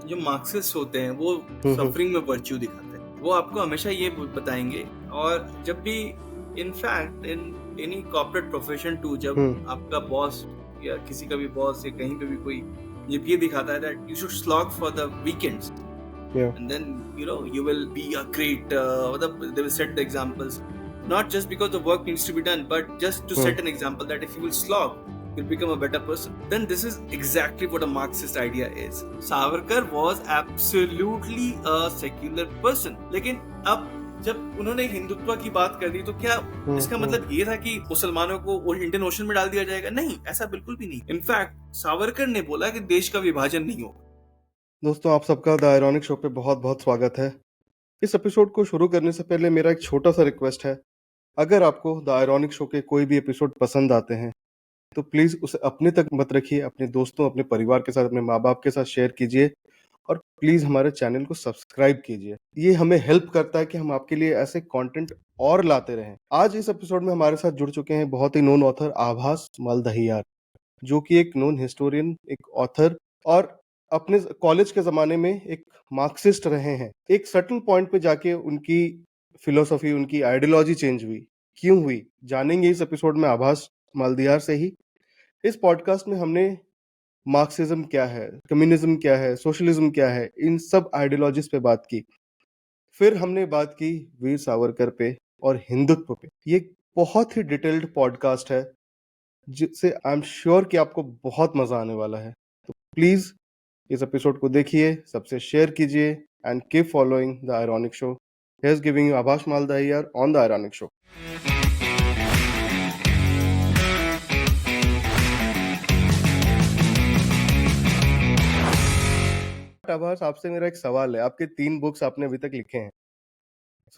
जो मार्क्सिस्ट होते हैं वो हम्म। सफरिंग में वर्च्यू दिखाते हैं। वो आपको हमेशा ये बताएंगे। और जब भी in fact in any corporate profession too, जब हम्म। आपका बॉस या किसी का भी बॉस या कहीं पे भी कोई जब ये दिखाता है that you should slog for the weekends Yeah. and then you will be a great they will set the examples, not just because the work needs to be done, but just to Hmm. set an example that if you will slog, you'll become a better person. Then this is exactly what a Marxist idea is. Savarkar was absolutely a secular person, लेकिन अब जब उन्होंने हिंदुत्व की बात कर दी तो क्या इसका मतलब ये था कि मुसलमानों को इंडियन ओशन में डाल दिया जाएगा? नहीं, ऐसा बिल्कुल भी नहीं। इनफैक्ट सावरकर ने बोला कि देश का विभाजन नहीं होगा। दोस्तों, आप सबका द आयरॉनिक शो पे बहुत बहुत स्वागत है। इस एपिसोड को शुरू करने से पहले मेरा एक छोटा सा रिक्वेस्ट है। अगर आपको द आयरॉनिक शो के कोई भी एपिसोड पसंद आते हैं तो प्लीज़ उसे अपने तक मत रखिए, अपने दोस्तों, अपने परिवार के साथ, अपने माँ बाप के साथ शेयर कीजिए और प्लीज़ हमारे चैनल को सब्सक्राइब कीजिए। ये हमें हेल्प करता है कि हम आपके लिए ऐसे कंटेंट और लाते रहें। आज इस एपिसोड में हमारे साथ जुड़ चुके हैं बहुत ही नोन ऑथर आभास मालदहियार, जो कि एक नोन हिस्टोरियन, एक ऑथर और अपने कॉलेज के ज़माने में एक मार्क्सिस्ट रहे हैं। एक सर्टेन पॉइंट पे जाके उनकी फिलॉसफी, उनकी आइडियोलॉजी चेंज हुई। क्यों हुई? जानेंगे इस एपिसोड में आभास मालदियार से ही। इस पॉडकास्ट में हमने मार्क्सिज्म क्या है, कम्युनिज्म क्या है, सोशलिज्म क्या है, इन सब आइडियोलॉजीज पे बात की। फिर हमने बात की वीर सावरकर पे और हिंदुत्व पे। ये बहुत ही डिटेल्ड पॉडकास्ट है जिससे आई एम श्योर कि आपको बहुत मजा आने वाला है। तो प्लीज इस एपिसोड को देखिए, सबसे शेयर कीजिए and keep following the ironic show. Here's giving you आभास मालदहियार on the Ironic Show. आभास, आपसे मेरा एक सवाल है। आपके 3 बुक्स आपने अभी तक लिखे हैं।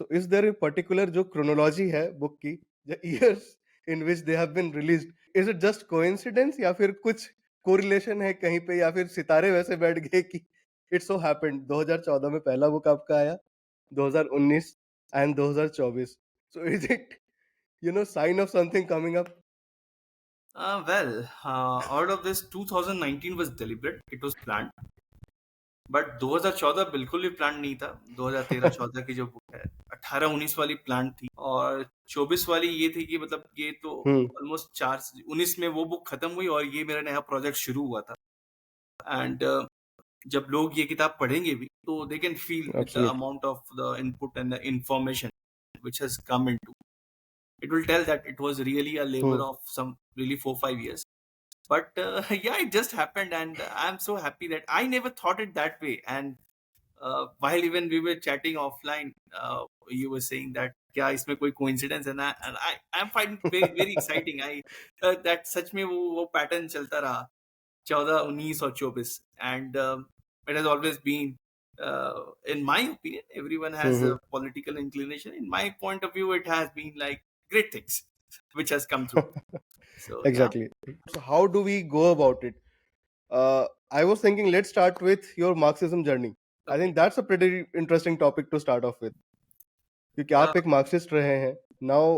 So is there a particular जो क्रोनोलॉजी है बुक की, the years in which they have been released, is it just coincidence या फिर कुछ कोरिलेशन है कहीं पे, या फिर सितारे वैसे बैठ गए कि it so happened 2014 में पहला बुक आपका आया, 2019 and 2024. So is it sign of something coming up? Out of this 2019 was deliberate, it was planned, but 2014 बिल्कुल भी प्लान नहीं था। 2013-14 की जो बुक है, 18-19 वाली प्लान थी और 24 वाली ये थी कि मतलब ये तो ऑलमोस्ट 19 में वो बुक खत्म हुई और ये मेरा नया प्रोजेक्ट शुरू हुआ था। एंड जब लोग ये किताब पढ़ेंगे भी तो they can feel with the Absolutely. Amount of the input and the information which has come into, it will tell that it was really a labor of some really 4-5 years. But yeah, it just happened, and I'm so happy that I never thought it that way. And while even we were chatting offline, you were saying that क्या इसमें कोई coincidence है ना, and I'm finding very very exciting. That सच में वो pattern चलता रहा 14, 19 और 24, and it has always been, in my opinion, everyone has a political inclination. In my point of view, it has been like great things which has come through. So yeah. Exactly. So how do we go about it? I was thinking let's start with your Marxism journey. I Okay. think that's a pretty interesting topic to start off with. क्योंकि Uh, आप एक Marxist रहे हैं। Now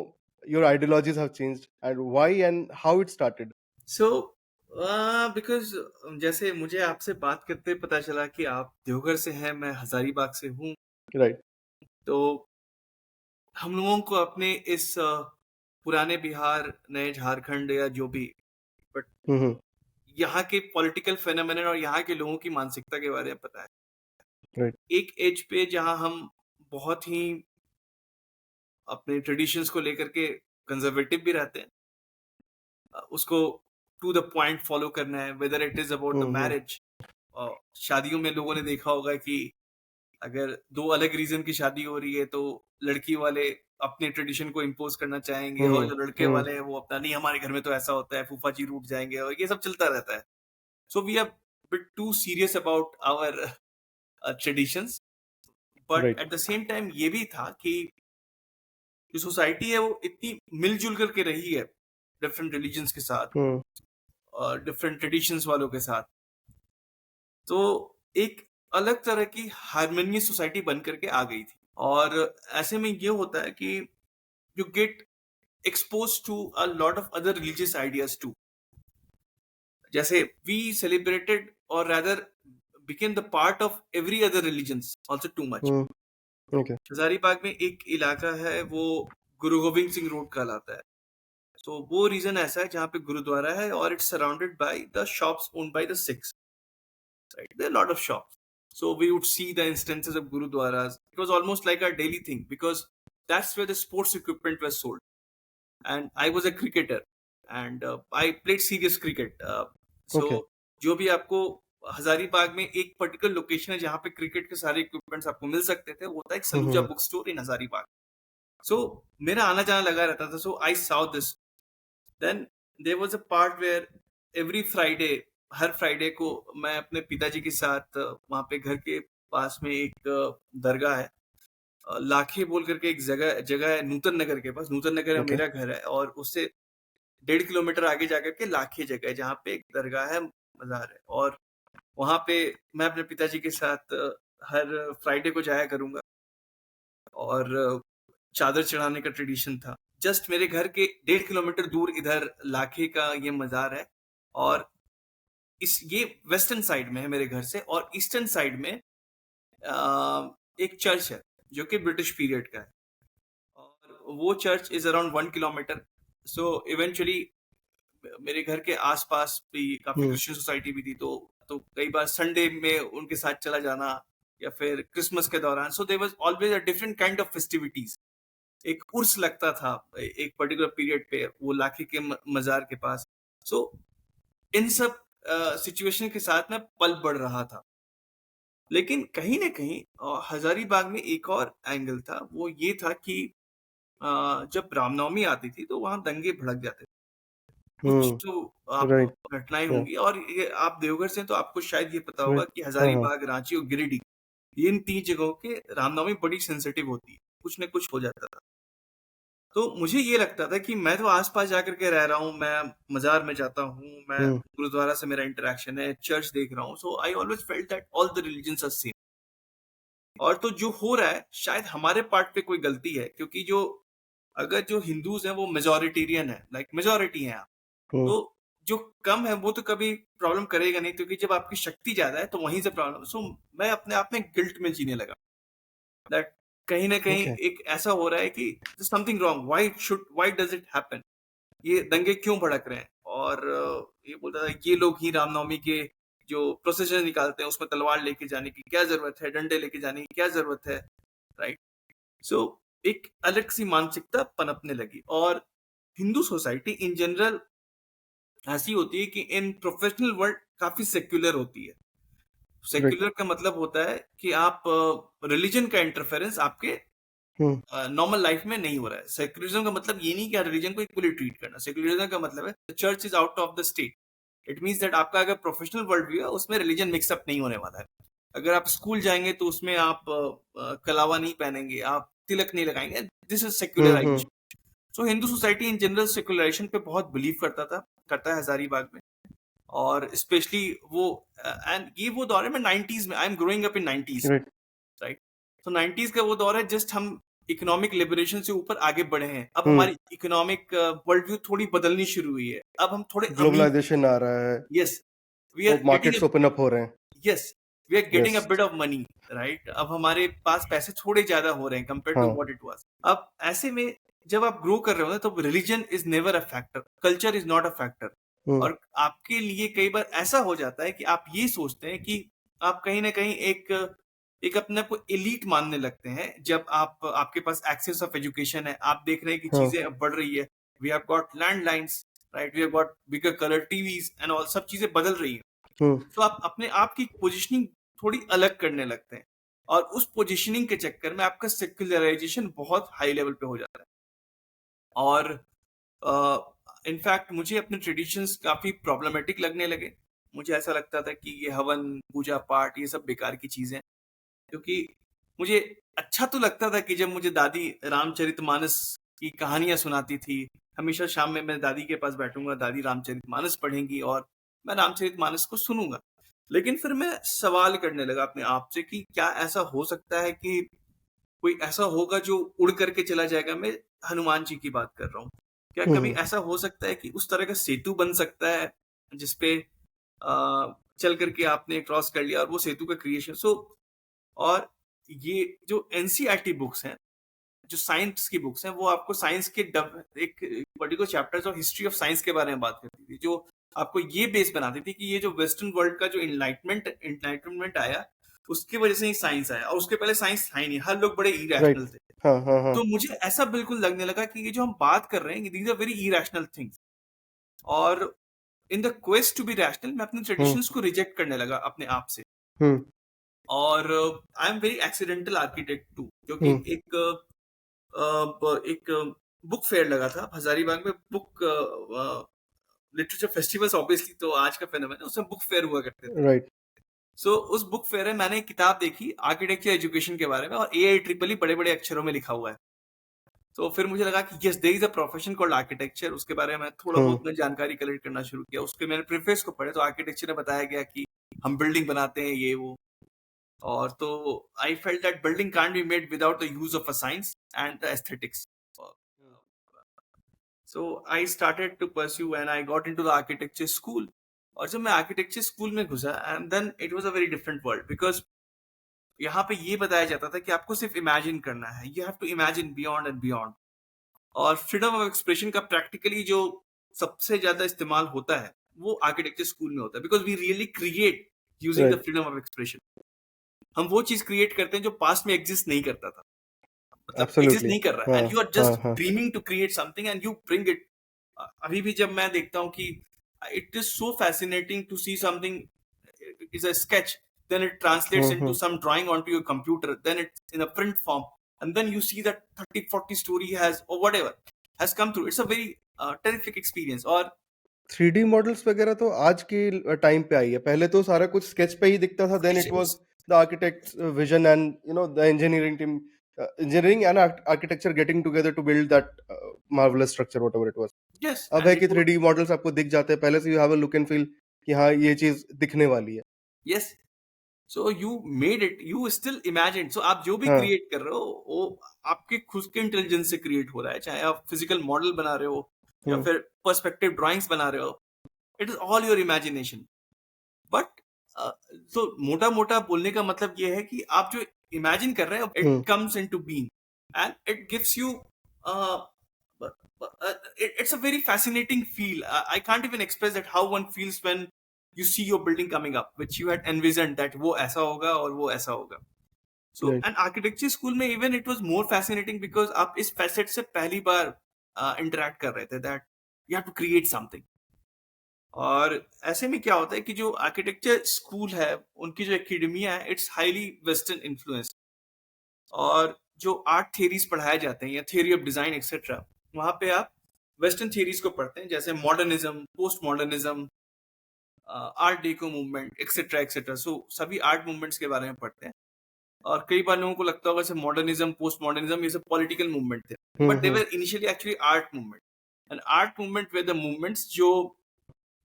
your ideologies have changed and why and how it started. so because जैसे मुझे आपसे बात करते पता चला कि आप देवघर से हैं, मैं हजारीबाग से हूँ, राइट। तो हम लोगों को अपने इस पुराने बिहार, नए झारखंड या जो भी, बट यहाँ के पॉलिटिकल फेनोमेनन और यहाँ के लोगों की मानसिकता के बारे में पता है। राइट। एक एज पे जहाँ हम बहुत ही अपने ट्रेडिशंस को लेकर के कंजर्वेटिव भी रहते हैं, उसको टू द पॉइंट फॉलो करना है, whether it is about the marriage. शादियों में लोगों ने देखा होगा कि अगर 2 अलग रीजन की शादी हो रही है तो लड़की वाले अपने ट्रेडिशन को इम्पोज करना चाहेंगे और जो लड़के वाले हैं वो अपना, नहीं हमारे घर में तो ऐसा होता है, फूफा जी रूठ जाएंगे, और ये सब चलता रहता है। So we are bit too serious about our traditions, but right. At the same time ये भी था कि जो सोसाइटी है वो इतनी मिलजुल करके रही है डिफरेंट रिलीजन्स के साथ और डिफरेंट ट्रेडिशंस वालों के साथ, तो एक अलग तरह की हारमोनियस सोसाइटी बन करके आ गई थी। और ऐसे में ये होता है कि you get expose to a lot of other religious ideas too. जैसे वी सेलिब्रेटेड, और rather became the part of every other religions also too much. Okay. Hazaribagh में एक इलाका है वो गुरु गोविंद सिंह रोड कहलाता है. तो वो रीजन ऐसा है जहाँ पे गुरुद्वारा है और it's surrounded by the shops owned by the Sikhs. Right, there are a lot of shops. So we would see the instances of gurudwaras. It was almost like a daily thing because that's where the sports equipment was sold. And I was a cricketer and I played serious cricket. So okay. जो भी आपको हजारीबाग में एक particular location है जहाँ पे cricket के सारे इक्विपमेंट्स आपको मिल सकते थे, वो था एक Saluja book store in Hazaribagh. So मेरा आना जाना लगा रहता था. So I saw this. Then there was a part where every Friday, her Friday को मैं अपने पिताजी के साथ वहाँ पे घर के पास में एक दरगाह है, लाखे बोल करके एक जगह है नूतन नगर के पास. नूतन नगर में ओके। मेरा घर है और उससे 1.5 किलोमीटर आगे जाकर के लाखे जगह है जहाँ पे एक दरगाह है, मजार है. और वहाँ पे मैं अपने पिताजी के साथ हर फ्राइडे को जाया करूंगा और चादर चढ़ाने का ट्रेडिशन था. जस्ट मेरे घर के 1.5 किलोमीटर दूर इधर लाखे का ये मजार है और ये वेस्टर्न साइड में है मेरे घर से. और ईस्टर्न साइड में एक चर्च है जो कि ब्रिटिश पीरियड का है और वो church is around 1 kilometre. So eventually मेरे घर के आसपास भी काफी क्रिश्चियन सोसाइटी भी थी, तो कई बार संडे में उनके साथ चला जाना या फिर क्रिसमस के दौरान. So there was always a different kind of festivities. एक उर्स लगता था एक पर्टिकुलर पीरियड पे वो लाखे के मजार के पास. सो इन सब सिचुएशन के साथ मैं पल बढ़ रहा था. लेकिन कहीं ना कहीं हजारीबाग में एक और एंगल था, वो ये था कि जब रामनवमी आती थी तो वहां दंगे भड़क जाते थे. कुछ तो आपको राइट। घटनाएं या। होंगी और ये आप देवघर से हैं, तो आपको शायद ये पता होगा राइट। कि हाँ हाँ। हजारीबाग, रांची और गिरिडीह, ये इन 3 जगहों के रामनवमी बड़ी सेंसिटिव होती है, कुछ न कुछ हो जाता था. तो मुझे ये लगता था कि मैं तो आस-पास जाकर के रह रहा हूँ, मैं मज़ार में जाता हूँ, मैं गुरुद्वारा से मेरा इंटरैक्शन है, चर्च देख रहा हूँ. So I always felt that all the religions are same. और तो जो हो रहा है शायद हमारे पार्ट पे कोई गलती है, क्योंकि अगर जो हिंदूज हैं वो मेजॉरिटेरियन है, लाइक मेजॉरिटी हैं आप, तो जो कम है वो तो कभी प्रॉब्लम करेगा नहीं, क्योंकि जब आपकी शक्ति ज्यादा है तो वहीं से प्रॉब्लम. सो मैं अपने आप में गिल्ट में जीने लगा दैट कहीं ना कहीं ओके। एक ऐसा हो रहा है कि something wrong, why does it happen, ये दंगे क्यों भड़क रहे हैं. और ये बोलता था ये लोग ही रामनवमी के जो प्रोसेशन निकालते हैं उसमें तलवार लेके जाने की क्या जरूरत है, डंडे लेके जाने की क्या जरूरत है. राइट. सो एक अलग सी मानसिकता पनपने लगी. और हिंदू सोसाइटी इन जनरल ऐसी होती है कि इन प्रोफेशनल वर्ल्ड काफी सेक्युलर होती है. सेक्युलर का मतलब होता है कि आप रिलीजन का इंटरफेरेंस आपके नॉर्मल लाइफ में नहीं हो रहा है. सेक्युलरिज्म का मतलब ये नहीं कि रिलीजन को इक्वली ट्रीट करना. सेक्युलरिज्म का मतलब है church is out of the state. It means that आपका अगर प्रोफेशनल वर्ल्ड व्यू है उसमें रिलीजन मिक्सअप नहीं होने वाला है. अगर आप स्कूल जाएंगे तो उसमें आप कलावा नहीं पहनेंगे, आप तिलक नहीं लगाएंगे. This is secularisation. So Hindu society in general secularisation पे बहुत बिलीव करता है हजारीबाग में. और स्पेशली वो एंड ये वो दौर है, मैं 90s में, I am growing up in 90s. Right. Right. तो 90s का वो दौर है जस्ट हम इकोनॉमिक लिबरेशन से ऊपर आगे बढ़े हैं. अब हमारी इकोनॉमिक वर्ल्ड व्यू थोड़ी बदलनी शुरू हुई है. अब हम थोड़े ग्लोबलाइजेशन आ रहा है। Yes, we are markets open up हो रहे हैं. Yes, we are getting a Yes. Bit of money. Right. अब हमारे पास पैसे थोड़े ज्यादा हो रहे हैं कंपेयर टू हाँ. What it was. अब ऐसे में जब आप ग्रो कर रहे हो ना, तो religion is never a factor, culture is not a factor. और आपके लिए कई बार ऐसा हो जाता है कि आप ये सोचते हैं कि आप कहीं ना कहीं एक अपने आप को एलीट मानने लगते हैं. जब आपके पास एक्सेस ऑफ एजुकेशन है, आप देख रहे हैं कि चीजें अब बढ़ रही है. We have got landlines. Right. We have got bigger colour TVs and all, सब चीजें बदल रही हैं. तो आप अपने आप की पोजिशनिंग थोड़ी अलग करने लगते हैं. और उस पोजिशनिंग के चक्कर में आपका सेक्युलराइजेशन बहुत हाई लेवल पे हो जाता है. और इनफैक्ट मुझे अपने ट्रेडिशंस काफी प्रॉब्लमेटिक लगने लगे. मुझे ऐसा लगता था कि ये हवन, पूजा पाठ, ये सब बेकार की चीजें. क्योंकि मुझे अच्छा तो लगता था कि जब मुझे दादी रामचरितमानस की कहानियां सुनाती थी, हमेशा शाम में मैं दादी के पास बैठूंगा, दादी रामचरितमानस पढ़ेंगी और मैं रामचरितमानस को सुनूंगा. लेकिन फिर मैं सवाल करने लगा अपने आप से कि क्या ऐसा हो सकता है कि कोई ऐसा होगा जो उड़ करके चला जाएगा. मैं हनुमान जी की बात कर रहा हूँ. क्या कभी ऐसा हो सकता है कि उस तरह का सेतु बन सकता है जिसपे चल करके आपने क्रॉस कर लिया और वो सेतु का क्रिएशन। सो और ये जो एनसीईआरटी बुक्स हैं, जो साइंस की बुक्स हैं, वो आपको साइंस के एक पर्टिकुलर चैप्टर्स और हिस्ट्री ऑफ साइंस के बारे में बात करती थी, जो आपको ये बेस बनाती थी कि ये जो वेस्टर्न वर्ल्ड का जो इनलाइटमेंट आया, उसकी वजह से ही साइंस आया, और उसके पहले साइंस था ही नहीं, हर लोग बड़े राइट। इरेशनल थे। हाँ हाँ हाँ। तो मुझे ऐसा बिल्कुल लगने लगा कि ये जो हम बात कर रहे हैं, these are very irrational things, और in the quest to be rational मैं अपने हम्म ट्रेडिशंस को रिजेक्ट करने लगा अपने आप से। हम्म और I am very accidental architect too, क्योंकि हम्म एक बुक फेयर लगा था हजारीबाग में, बुक लिटरेचर फेस्टिवल्स ऑब्वियसली तो आज का फेनोमेन है, उसमें बुक फेयर हुआ करते थे। राइट। सो उस बुक फेयर में मैंने एक किताब देखी आर्किटेक्चर एजुकेशन के बारे में, और AIEEE बड़े बड़े अक्षरों में लिखा हुआ है। तो फिर मुझे लगा कि yes, there is a profession called architecture. उसके बारे में थोड़ा हम्म बहुत मैं जानकारी कलेक्ट करना शुरू किया। उसके मैंने प्रीफेस को पढ़े, तो आर्किटेक्चर में बताया गया कि हम बिल्डिंग बनाते हैं, ये वो। और तो I felt that building can't be made without the use of a science and the aesthetics. So I started to pursue and I got into the architecture school. और जब मैं आर्किटेक्चर स्कूल में घुसा, and then it was a very different world, because यहाँ पे ये बताया जाता था कि आपको सिर्फ इमेजिन करना है, you have to imagine beyond and beyond. और फ्रीडम ऑफ एक्सप्रेशन का प्रैक्टिकली जो सबसे ज्यादा इस्तेमाल होता है, वो आर्किटेक्चर स्कूल में होता है, because we really create using the right. Freedom of expression. हम वो चीज क्रिएट करते हैं जो पास्ट में एग्जिस्ट नहीं करता था, मतलब एग्जिस्ट एब्सोल्युटली। नहीं कर रहा, हाँ एंड यू आर हाँ जस्ट हाँ। Dreaming to create something and you bring it. अभी भी जब मैं देखता हूँ कि it is so fascinating to see something is a sketch, then it translates into hmm. some drawing onto your computer, then it's in a print form, and then you see that 30-40 story has, or whatever, has come through. It's a very terrific experience. और 3D models वगैरह तो आज के time पे आई है, पहले तो सारा कुछ स्केच पे ही दिखता था, then it was sketches, the architect's vision and the engineering team, engineering and architecture getting together to build that marvellous structure whatever it was. yes, अब है and कि it was, 3D मॉडल्स आपको दिख जाते हैं पहले से, you have a look and feel कि हाँ ये चीज दिखने वाली है। yes. So you made it, you still imagined. So आप जो भी हाँ। क्रिएट कर रहे हो, वो आपके खुद के इंटेलिजेंस से क्रिएट हो रहा है, चाहे आप फिजिकल मॉडल बना रहे हो या हम्म फिर पर्सपेक्टिव ड्राइंग्स बना रहे हो, it is all your imagination. But तो मोटा मोटा बोलने का मतलब ये है कि आप जो इमेजिन कर रहे हो, it hmm comes into being, and it gives you, it's a very fascinating feel. I can't even express that how one feels when you see your building coming up, which you had envisioned that वो ऐसा होगा और वो ऐसा होगा. So right. an architecture school में even it was more fascinating because आप इस facet से पहली बार interact कर रहे थे, that you have to create something. और ऐसे में क्या होता है कि जो आर्किटेक्चर स्कूल है, उनकी जो एकेडमिया है, इट्स हाईली वेस्टर्न इन्फ्लुएंस। और जो आर्ट थियरीज पढ़ाए जाते हैं या थियरी ऑफ डिजाइन एक्सेट्रा, वहां पे आप वेस्टर्न थियरीज को पढ़ते हैं, जैसे modernism, postmodernism, art deco movement etcetera etcetera. So सभी आर्ट मूवमेंट्स के बारे में पढ़ते हैं। और कई बार लोगों को लगता होगा जैसे मॉडर्निज्म, पोस्ट मॉडर्निज्म, ये सब पॉलिटिकल मूवमेंट थे, but they hmm. Were initially actually art movement. And art movement way the movements जो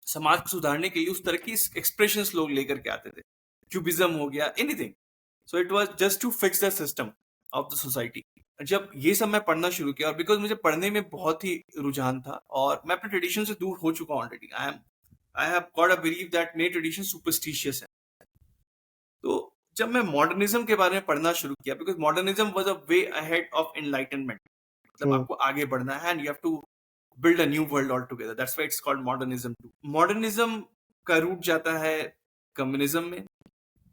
समाज को सुधारने के लिए उस तरह की एक्सप्रेशंस लोग लेकर के आते थे। क्यूबिज्म हो गया, anything. So it was just to fix the system of the society. जब ये सब मैं पढ़ना शुरू किया, और बिकॉज मुझे पढ़ने में बहुत ही रुझान था और मैं अपने ट्रेडिशन से दूर हो चुका हूँ already, I have got a believe that मेरे ट्रेडिशन सुपरस्टिशियस है। तो जब मैं मॉडर्निज्म के बारे में पढ़ना शुरू किया, because modernism was a way ahead of enlightenment, मतलब हम्म आपको आगे बढ़ना है and you have to build a new world altogether. That's why it's called modernism too. Modernism का रूट जाता है कम्युनिज्म में,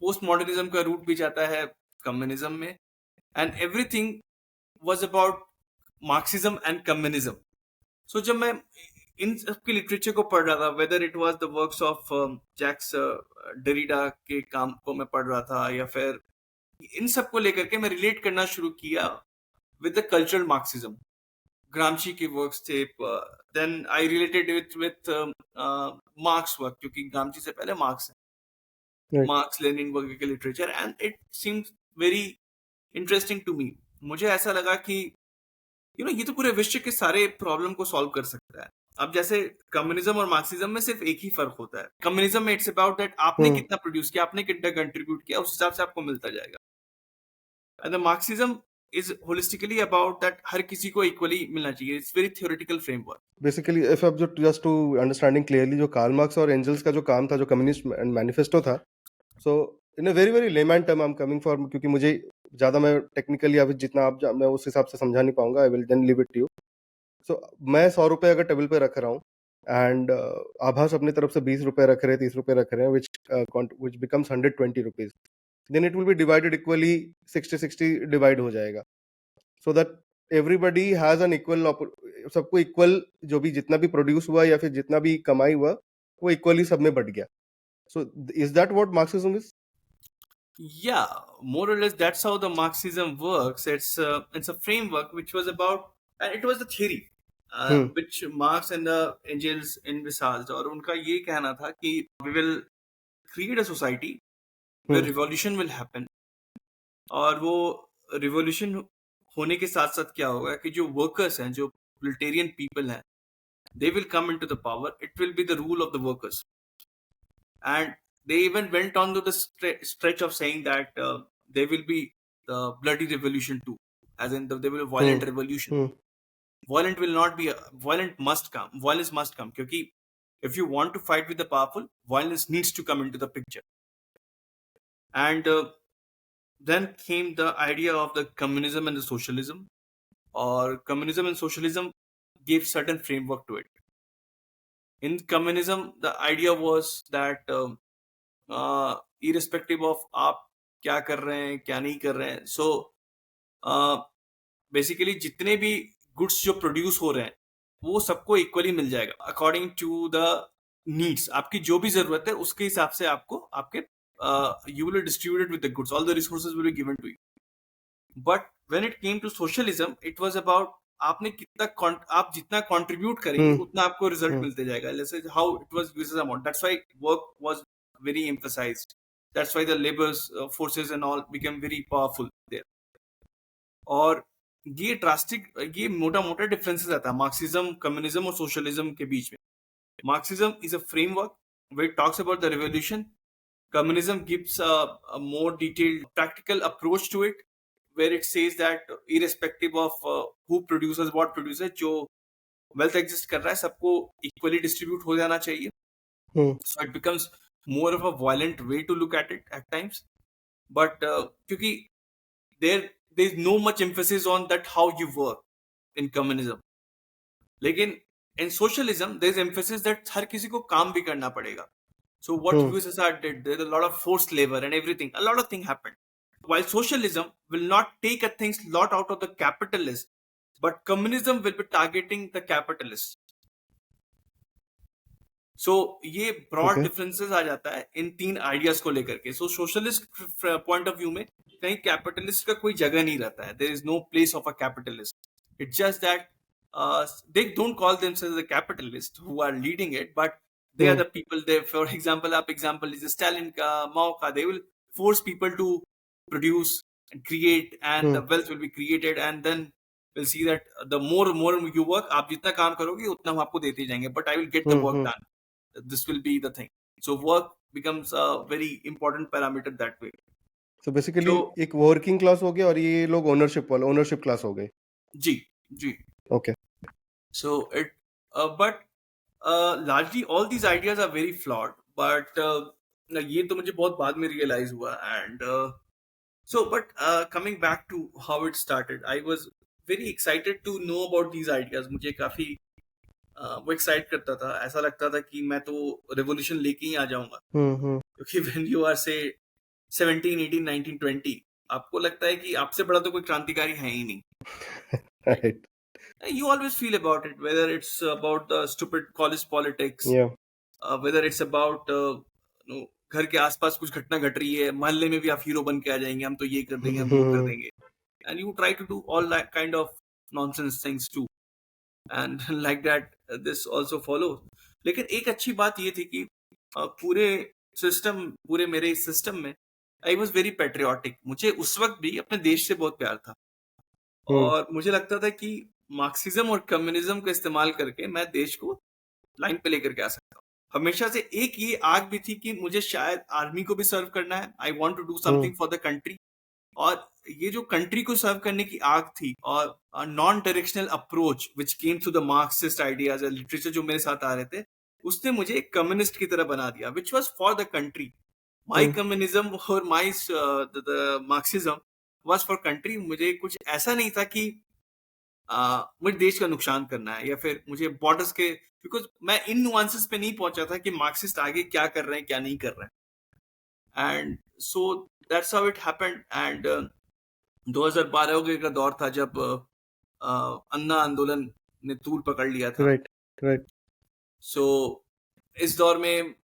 पोस्ट मॉडर्निज्म का रूट भी जाता है कम्युनिज्म में, and everything was about Marxism and communism. So जब मैं इन सबके लिटरेचर को पढ़ रहा था, whether it was the works of Jacques Derrida के काम को मैं पढ़ रहा था, या फिर इन सब को लेकर के मैं रिलेट करना शुरू किया with the cultural Marxism. Gramsci के वर्क्स थे, then I related with Marx work, क्योंकि ग्रामशी से पहले मार्क्स है, राइट। मार्क्स लेनिन वगैरह के literature, and it seems very interesting to me. मुझे ऐसा लगा कि ये तो पूरे विश्व के सारे प्रॉब्लम को सॉल्व कर सकता है। अब जैसे कम्युनिज्म और मार्क्सिज्म में सिर्फ एक ही फर्क होता है, कम्युनिज्म में इट्स अबाउट दैट आपने हम्म कितना प्रोड्यूस किया, आपने कितना कंट्रीब्यूट किया, उस हिसाब से आपको मिलता जाएगा। And the Marxism is holistically about that हर किसी को equally मिलना चाहिए. It's very theoretical framework. Basically if आप जस्ट टू अंडरस्टैंडिंग क्लियरली, जो कार्ल मार्क्स और एंजल्स का जो काम था, जो कम्युनिस्ट मैनिफेस्टो था, so in a very very layman term I am coming for, क्योंकि मुझे ज़्यादा, मैं टेक्निकली अभी जितना आप मैं उस हिसाब से समझा नहीं पाऊंगा. I will then leave it to you. So मैं 100 रुपये अगर टेबल पे रख रहा हूँ, एंड आभास अपनी तरफ से 20 रुपये रख रहे हैं, 30 रुपये रख रहे हैं, which becomes 120 rupees, then it will be divided equally, 60-60 divide हो जाएगा, so that everybody has an equal, सबको इक्वल, जो भी जितना भी प्रोड्यूस हुआ या फिर जितना भी कमाई हुआ, वो इक्वली सब में बढ़ गया. So is that what Marxism is? Yeah, more or less that's how the Marxism works. It's a framework which was about, and it was the theory which Marx and the Engels envisaged. और उनका ये कहना था कि we will create a society where revolution will happen. और वो revolution होने के साथ साथ क्या होगा कि जो workers हैं, जो proletarian people हैं, they will come into the power. It will be the rule of the workers. And they even went on to the stretch of saying that there will be the bloody revolution too, as in there will be a violent revolution. Violent will not be violent must come. Violence must come, because if you want to fight with the powerful, violence needs to come into the picture. And then came the idea of the communism and the socialism, or communism and socialism gave certain framework to it. In communism, the idea was that irrespective of आप क्या कर रहे हैं, क्या नहीं कर रहे हैं, so basically जितने भी goods जो produce हो रहे हैं, वो सबको equally मिल जाएगा according to the needs. आपकी जो भी जरूरत है उसके हिसाब से आपको आपके you will be distributed with the goods. All the resources will be given to you. But when it came to socialism, it was about आपने कितना आप जितना contribute करेंगे उतना आपको result मिलते जाएगा. Let's say how it was uses amount. That's why work was very emphasized. That's why the labor forces and all became very powerful there. और ये ड्रास्टिक, ये मोटा मोटा डिफरेंसेस आता है मार्क्सिज्म, कम्युनिज्म और सोशलिज्म के बीच में. Marxism is a framework where it talks about the revolution. Communism gives a more detailed practical approach to it, where it says that irrespective of who produces what produces, जो wealth exist कर रहा है सबको equally distribute हो जाना चाहिए. So it becomes more of a violent way to look at it at times. But क्योंकि there's no much emphasis on that how you work in communism. लेकिन in socialism there's emphasis that हर किसी को काम भी करना पड़ेगा. So what USSR did, there's a lot of forced labor and everything. A lot of things happened. While socialism will not take a things lot out of the capitalist, but communism will be targeting the capitalist. So ये broad differences आ जाता है इन तीन ideas को लेकर के. So socialist point of view में कहीं capitalist का कोई जगह नहीं रहता है. There is no place of a capitalist. It's just that they don't call themselves the capitalists who are leading it, but they are the people there. For example, example is Stalin ka, Mao ka. They will force people to produce and create, and the wealth will be created, and then we'll see that the more you work, आप जितना काम करोगे उतना हम आपको देते जाएंगे. But I will get the work done. This will be the thing. So work becomes a very important parameter that way. So basically एक working class हो गया और ये लोग ownership class हो गए. जी. Okay. So it, but largely all these ideas are very flawed. But ये तो मुझे बहुत बाद में realize हुआ. And so but coming back to how it started, I was very excited to know about these ideas. मुझे काफी वो एक्साइट करता था. ऐसा लगता था कि मैं तो रेवोल्यूशन लेके ही आ जाऊंगा. क्योंकि when you are say 17, 18, 19, 20, आपको लगता है कि आपसे बड़ा तो कोई क्रांतिकारी है ही नहीं. Right. You always feel about it, whether it's about the stupid college politics, whether it's about घर के आसपास कुछ घटना घट रही है, मोहल्ले में भी आप हीरो बन के आ जाएंगे, हम तो ये कर देंगे, हम वो कर देंगे. And you try to do all that kind of nonsense things too. And like that, this also follows. लेकिन एक अच्छी बात ये थी कि पूरे मेरे सिस्टम में I was very patriotic. मुझे उस वक्त भी अपने देश से बहुत प्यार था. और मुझे लगता था कि मार्क्सिज्म और कम्युनिज्म का इस्तेमाल करके मैं देश को लाइन पे लेकर के आ सकता हूँ. हमेशा से एक ये आग भी थी कि मुझे शायद आर्मी को भी सर्व करना है. I want to do something for the country. और ये जो कंट्री को सर्व करने की आग थी, और non directional approach which came through the Marxist ideas literature जो मेरे साथ आ रहे थे, उसने मुझे एक कम्युनिस्ट की तरह बना दिया, which was for the country. My hmm, communism और माई मार्क्सिज्म वॉज फॉर कंट्री. मुझे कुछ ऐसा नहीं था कि मुझे देश का नुकसान करना है या फिर मुझे बॉर्डर्स के, बिकॉज मैं इन नुआंसेस पे नहीं पहुंचा था कि मार्क्सिस्ट आगे क्या कर रहे हैं क्या नहीं कर रहे हैं. And so that's how it happened. And 2012 का दौर था जब अन्ना आंदोलन ने तूल पकड़ लिया था. Right, right. सो इस दौर में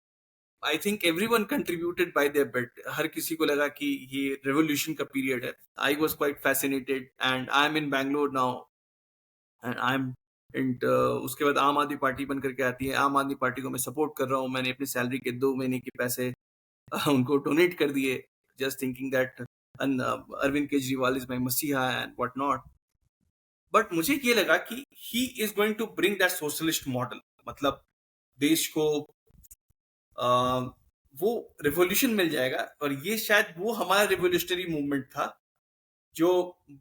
I think everyone contributed by their bit. हर किसी को लगा कि ये रेवोल्यूशन का पीरियड है. I was quite fascinated and I am in Bangalore now and I am and उसके बाद आम आदमी पार्टी बन करके आती है. आम आदमी पार्टी को मैं सपोर्ट कर रहा हूँ. मैंने अपनी सैलरी के 2 महीने के पैसे उनको डोनेट कर दिए, just thinking that Arvind Kejriwal is my मसीहा एंड व्हाट नॉट. बट मुझे ये लगा कि he is going to bring that socialist model. मतलब देश को वो रिवॉल्यूशन मिल जाएगा. और ये शायद वो हमारा रिवोल्यूशनरी मूवमेंट था जो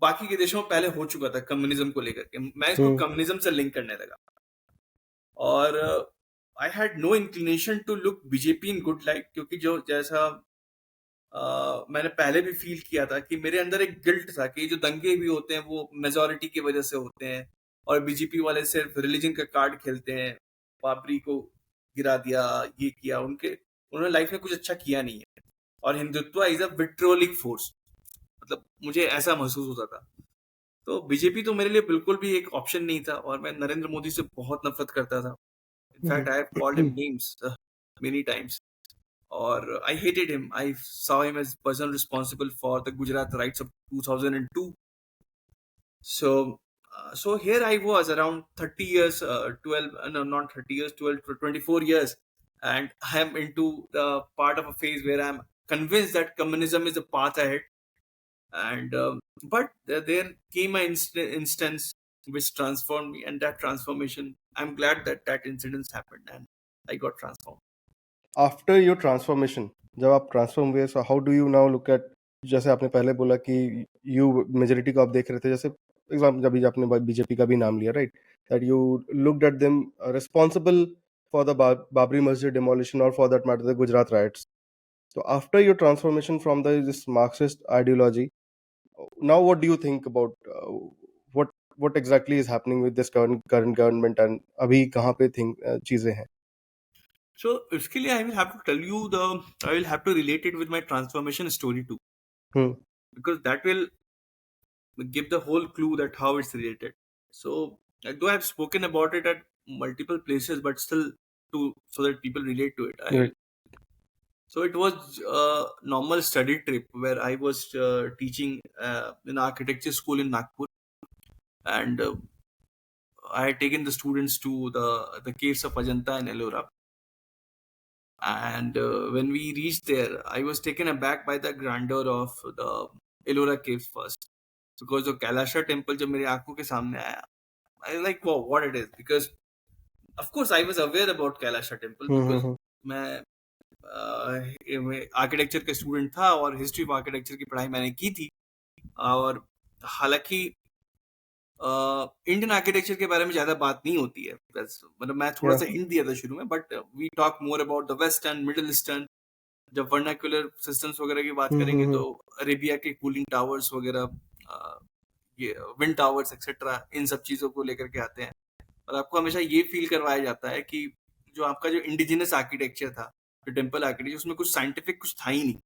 बाकी के देशों में पहले हो चुका था कम्युनिज्म को लेकर के. मैं इसको हम्म, कम्युनिज्म से लिंक करने लगा. और I had no inclination to look BJP in good light, क्योंकि जो जैसा मैंने पहले भी फील किया था कि मेरे अंदर एक गिल्ट था कि जो दंगे भी होते हैं वो मेजोरिटी की वजह से होते हैं, और बीजेपी वाले सिर्फ रिलीजन का कार्ड खेलते हैं. बाबरी को गिरा दिया, ये किया, उन्होंने लाइफ में कुछ अच्छा किया नहीं है. और हिंदुत्व इज अ विट्रोलिक फोर्स. मतलब मुझे ऐसा महसूस होता था. तो बीजेपी तो मेरे लिए बिल्कुल भी एक ऑप्शन नहीं था. और मैं नरेंद्र मोदी से बहुत नफरत करता था. In fact I have called him hmm. Names many times. Or I hated him. I saw him as person responsible for the Gujarat riots of 2002. So here I was around 30 years, 12, no, not 30 years, 12 to 24 years, and I am into the part of a phase where I'm convinced that communism is the path ahead. And but there came an instance which transformed me, and that transformation, I'm glad that that incident happened and I got transformed. After your transformation, जब आप transform हुए, so how do you now look at, जैसे आपने पहले बोला कि you majority को आप देख रहे थे, जैसे एग्जाम्पल जब आपने बीजेपी का भी नाम लिया, right, that you looked at them responsible for the Babri मस्जिद डिमोलिशन और for that matter the Gujarat rights. So after your transformation from this Marxist ideology, now what do you think about what exactly is happening with this current government, and अभी कहाँ पे चीजें हैं? So basically, I will have to tell you I will have to relate it with my transformation story too, hmm, because that will give the whole clue that how it's related. So though I've spoken about it at multiple places, but still to so that people relate to it. right. So it was a normal study trip where I was teaching in architecture school in Nagpur, and I had taken the students to the caves of Ajanta and Ellora. And when we reached there, I was taken aback by the grandeur of the Ellora caves first, because the Kailasha temple जब मेरी आंखों के सामने आया, I was like, wow, what it is. Because of course I was aware about Kailasha temple, hmm, because मैं architecture का student था और हिस्ट्री ऑफ आर्किटेक्चर की पढ़ाई मैंने की थी. और हालांकि इंडियन आर्किटेक्चर के बारे में ज्यादा बात नहीं होती है. मतलब मैं थोड़ा yeah. सा हिंट दिया था शुरू में, but we talk more about the western, middle eastern. जब वर्नाक्युलर सिस्टम्स वगैरह की बात करेंगे हम्म, तो अरेबिया के कूलिंग टावर्स वगैरह, ये विंड टावर्स एक्सेट्रा, इन सब चीजों को लेकर के आते हैं. और आपको हमेशा ये फील करवाया जाता है कि जो आपका जो इंडिजिनस आर्किटेक्चर था, जो टेम्पल आर्किटेक्चर, उसमें कुछ साइंटिफिक कुछ था ही नहीं.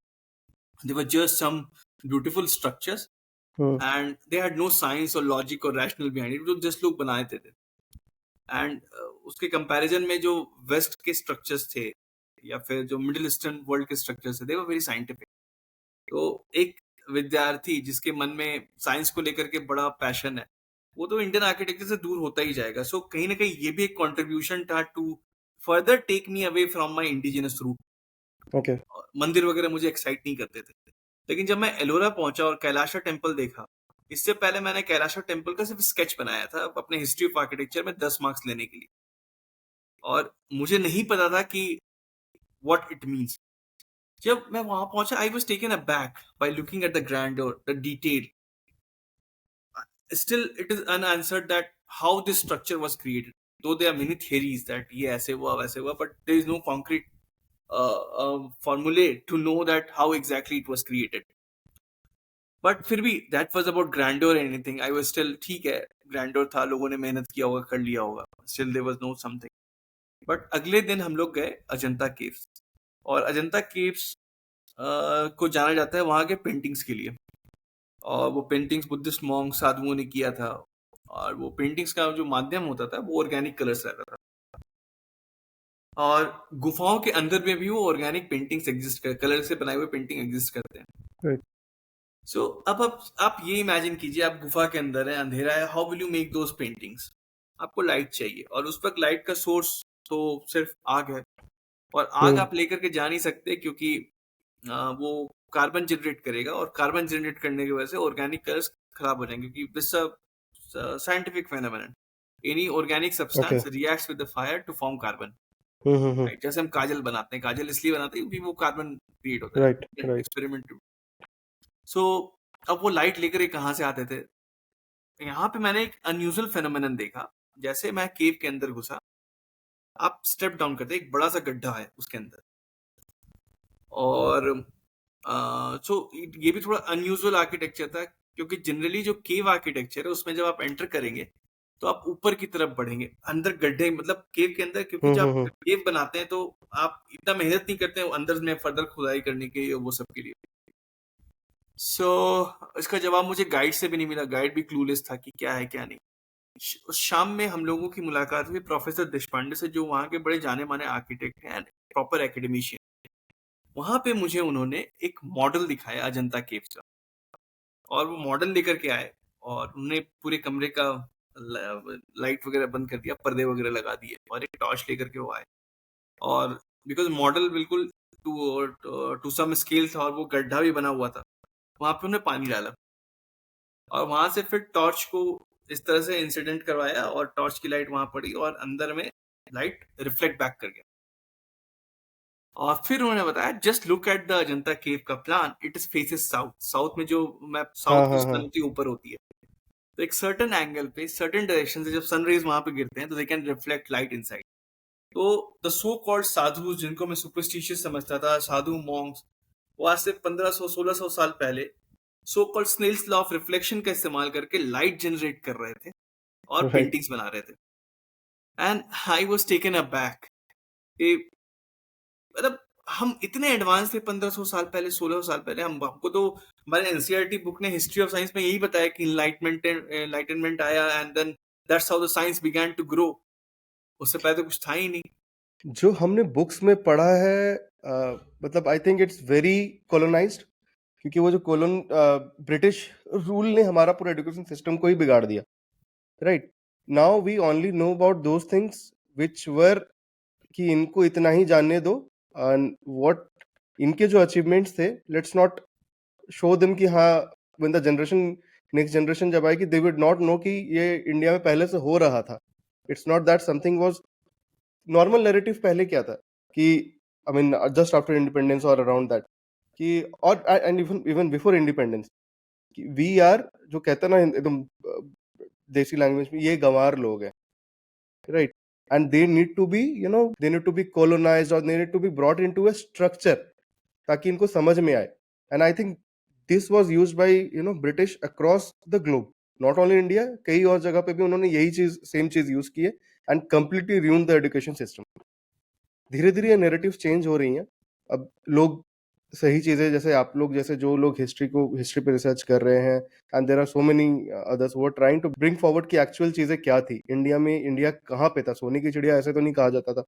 They were just some beautiful structures hmm, and they had no science और लॉजिक और रैशनल बिहाइंड इट, जो जस्ट लोग बनाए थे. एंड उसके कंपैरिजन में जो वेस्ट के स्ट्रक्चर्स थे या फिर जो मिडिल ईस्टर्न वर्ल्ड के स्ट्रक्चर्स थे, दे वर वेरी साइंटिफिक. तो एक विद्यार्थी जिसके मन में साइंस को लेकर के बड़ा पैशन है, वो तो इंडियन आर्किटेक्चर से दूर होता ही जाएगा. सो कहीं ना कहीं ये भी एक कंट्रीब्यूशन था to further take me away from my indigenous root. okay. मंदिर वगैरह मुझे एक्साइट नहीं करते थे. लेकिन जब मैं एलोरा पहुंचा और कैलाशा टेम्पल देखा, इससे पहले मैंने कैलाशा टेम्पल का सिर्फ स्केच बनाया था अपने हिस्ट्री ऑफ आर्किटेक्चर में 10 मार्क्स लेने के लिए. और मुझे नहीं पता था कि व्हाट इट मींस. जब मैं वहां पहुंचा, I was taken aback by looking at the grander, the detail. Still it is unanswered that how this structure was created, though there are many theories that ये ऐसे हुआ वैसे हुआ, but there is no concrete formulae to know that how exactly it was created. But फिर भी that was about grandeur and anything, I was still ठीक है, grandeur था, लोगों ने मेहनत किया होगा, कर लिया होगा, still there was no something. But अगले दिन हम लोग गए अजंता केव्स. और अजंता केव्स को जाना जाता है वहां के पेंटिंग्स के लिए. और वो पेंटिंग्स बुद्धिस्ट मॉन्क साधुओं ने किया था. और वो पेंटिंग्स का जो माध्यम होता था वो ऑर्गेनिक कलर्स रहता था. और गुफाओं के अंदर में भी वो ऑर्गेनिक पेंटिंग्स एग्जिस्ट कर, कलर से बनाए हुए पेंटिंग एग्जिस्ट करते हैं. राइट. सो अब आप ये इमेजिन कीजिए, आप गुफा के अंदर है, अंधेरा है, how will you make those paintings? आपको लाइट चाहिए, और उस वक्त लाइट का सोर्स तो सिर्फ आग है. और आग आप लेकर के जा नहीं सकते, क्योंकि वो कार्बन जनरेट करेगा, और कार्बन जनरेट करने की वजह से ऑर्गेनिक कलर्स खराब हो जाएंगे, क्योंकि this scientific phenomenon. Any organic okay. Substance reacts with the fire to form carbon. Right, जैसे हम काजल बनाते हैं, काजल इसलिए बनाते हैं क्योंकि वो कार्बन क्रिएट होता राइट. है. राइट. एक्सपेरिमेंट. सो अब वो लाइट लेकर के कहाँ से आते थे? यहाँ पे मैंने एक अनयूजुअल फेनोमेनन देखा. जैसे मैं केव के अंदर घुसा, आप स्टेप डाउन करते, एक बड़ा सा गड्ढा है उसके अंदर. और सो ये भी थोड़ा अनयूजुअल आर्किटेक्चर था, क्योंकि जनरली जो केव आर्किटेक्चर है उसमें जब आप एंटर करेंगे तो आप ऊपर की तरफ बढ़ेंगे, अंदर गड्ढे, मतलब केव के अंदर, क्योंकि जब आप केव बनाते हैं तो आप इतना मेहनत नहीं करते हैं अंदर में फर्दर खुदाई करने के लिए, वो सब के लिए. सो इसका जवाब मुझे गाइड से भी नहीं मिला. गाइड भी क्लूलेस था कि क्या है क्या नहीं. उस शाम में हम लोगों की मुलाकात हुई प्रोफेसर देशपांडे से, जो वहाँ के बड़े जाने माने आर्किटेक्ट हैं, प्रॉपर एकेडमिशियन. वहां पे मुझे उन्होंने एक मॉडल दिखाया अजंता केव्स का. और वो मॉडल लेकर के आए, और उन्होंने पूरे कमरे का लाइट वगैरह बंद कर दिया, पर्दे वगैरह लगा दिए, और एक टॉर्च लेकर के वो आए. और बिकॉज मॉडल बिल्कुल टू सम स्केल था, और वो गड्ढा भी बना हुआ था, वहां पे उन्हें पानी डाला. और वहां से फिर टॉर्च को इस तरह से इंसिडेंट करवाया, और टॉर्च की लाइट वहां पड़ी, और अंदर में लाइट रिफ्लेक्ट बैक कर गया. और फिर उन्होंने बताया, just look at the Ajanta cave का plan, it is faces south. South में जो मैप, हाँ साउथ की हाँ हाँ. सन होती है ऊपर होती है, तो एक सर्टेन एंगल पे, सर्टेन डायरेक्शन से जब सनरेज वहां पे गिरते हैं तो they can reflect light inside. तो द सो कॉल्ड साधु, जिनको मैं सुपरस्टिशियस समझता था, साधु मॉन्क्स, वो आज से 1500-1600 साल पहले so called Snell's law of reflection का इस्तेमाल करके लाइट जनरेट कर रहे थे और राइट. पेंटिंग्स बना रहे थे. And I was taken aback. मतलब हम इतने एडवांस थे 1500 साल पहले, 1600 साल पहले. हमको तो हमारे एनसीईआरटी बुक ने हिस्ट्री ऑफ साइंस में यही बताया कि इनलाइटमेंट आया, and then that's how the science began to grow. उससे पहले तो कुछ था ही नहीं. जो हमने बुक्स में पढ़ा है, मतलब I think it's very colonised, क्योंकि वो जो ब्रिटिश रूल ने हमारा पूरा एजुकेशन सिस्टम को ही बिगाड़ दिया. Right. Now we only know about those things which were, कि इनको इतना ही जानने दो. एंड व्हाट इनके जो अचीवमेंट्स थे, लेट्स नॉट शो देम कि हाँ, when the generation, next generation जब आएगी, दे वुड नॉट नो कि ये इंडिया में पहले से हो रहा था. It's not that something was normal. Narrative पहले क्या था कि, I mean just after independence और अराउंड दैट, कि और and even even before independence, we are, जो कहता ना एकदम देसी लैंग्वेज में, ये गंवार लोग हैं. Right. And they need to be, they need to be colonised, और they need to be brought into a structure, ताकि इनको समझ में आए. And I think this was used by British across the globe, not only India. कई और जगह पे भी उन्होंने यही चीज, सेम चीज यूज की है, and completely ruined the education system. धीरे धीरे ये नैरेटिव्स चेंज हो रही हैं. अब लोग सही चीजें, जैसे आप लोग जैसे जो लोग हिस्ट्री पे रिसर्च कर रहे हैं, and there are so many others वो ट्राइंग टू ब्रिंग फॉरवर्ड की एक्चुअल चीजें क्या थी इंडिया में. इंडिया कहाँ पे था? सोने की चिड़िया ऐसे तो नहीं कहा जाता था.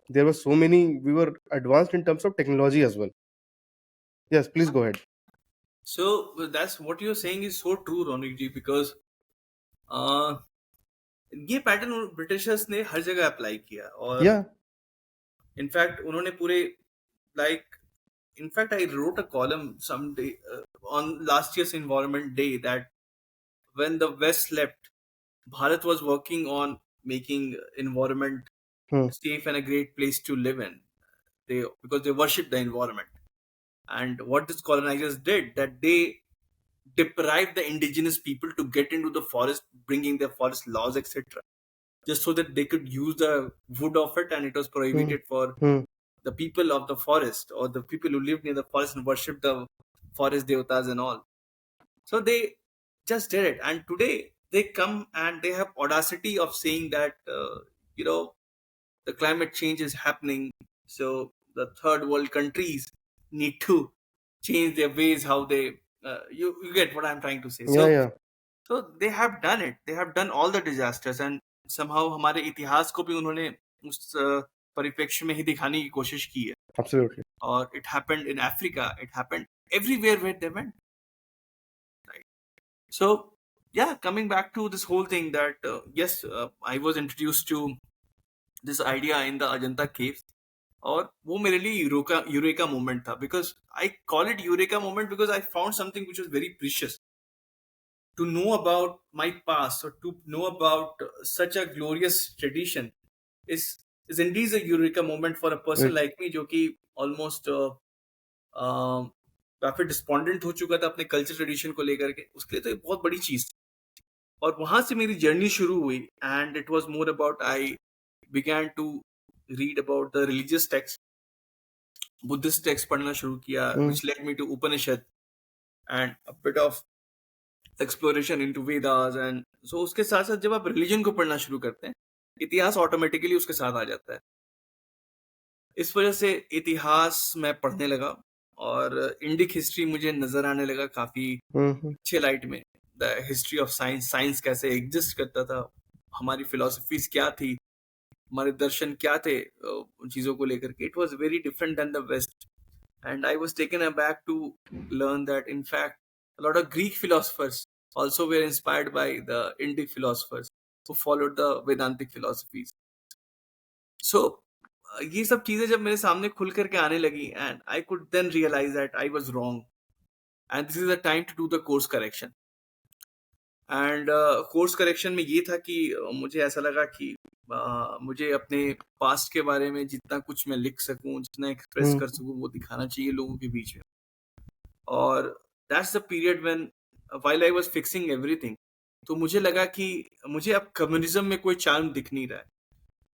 There were so many, we were advanced in terms of technology as well. Yes, please go ahead. So that's what you're saying is so true, Ronik ji, because ये पैटर्न ब्रिटिशर्स ने हर जगह अप्लाई किया. और या in fact उन्होंने पूरे, like, in fact I wrote a column some day on last year's environment day that when the west slept, Bharat was working on making environment safe and a great place to live in. They, because they worship the environment. And what these colonizers did, that they deprived the indigenous people to get into the forest, bringing their forest laws, etc., just so that they could use the wood of it, and it was Hmm. prohibited for Hmm. the people of the forest, or the people who lived near the forest and worshipped the forest devatas and all. So they just did it, and today they come and they have audacity of saying that you know the climate change is happening, so the third world countries need to change their ways, how they you get what I'm trying to say. Yeah, yeah, So they have done it, they have done all the disasters, and somehow हमारे इतिहास को भी उन्होंने उस परिप्रेक्ष्य में ही दिखाने की कोशिश की है. absolutely. और it happened in Africa, it happened everywhere where they went, right? So yeah, coming back to this whole thing, that yes, I was introduced to this idea in the Ajanta caves, और वो मेरे लिए eureka moment था, because I call it eureka moment because I found something which was very precious. To know about my past, or to know about such a glorious tradition, is indeed a eureka moment for a person Right. like me, जो कि almost काफी despondent हो चुका था अपने culture tradition को लेकर के. उसके लिए तो एक बहुत बड़ी चीज थी, और वहां से मेरी जर्नी शुरू हुई. And it was more about, I began to read about the religious text, Buddhist text पढ़ना शुरू किया, Hmm. which led me to Upanishad and a bit of exploration into Vedas. And so उसके साथ साथ जब आप रिलीजन को पढ़ना शुरू करते हैं, इतिहास ऑटोमेटिकली उसके साथ आ जाता है. इस वजह से इतिहास मैं पढ़ने लगा, और इंडिक हिस्ट्री मुझे नजर आने लगा काफी Hmm. अच्छे लाइट में. The history of science, science कैसे एग्जिस्ट करता था, हमारी फिलोसफीज क्या थी, हमारे दर्शन क्या थे उन चीजों को लेकर के. It was very different than the west, and I was taken aback to learn that in fact a lot of Greek philosophers also were inspired by the Indic philosophers who followed the Vedantic philosophies. So ये सब चीजें जब मेरे सामने खुल करके आने लगी, and I could then realize that I was wrong, and this is the time to do the course correction. And course correction में ये था कि मुझे ऐसा लगा कि मुझे अपने पास्ट के बारे में जितना कुछ मैं लिख सकूं, जितना एक्सप्रेस कर सकूं, वो दिखाना चाहिए लोगों के बीच में. और that's the period when while I was fixing everything, तो मुझे लगा कि मुझे अब कम्युनिज्म में कोई चार्म दिख नहीं रहा है.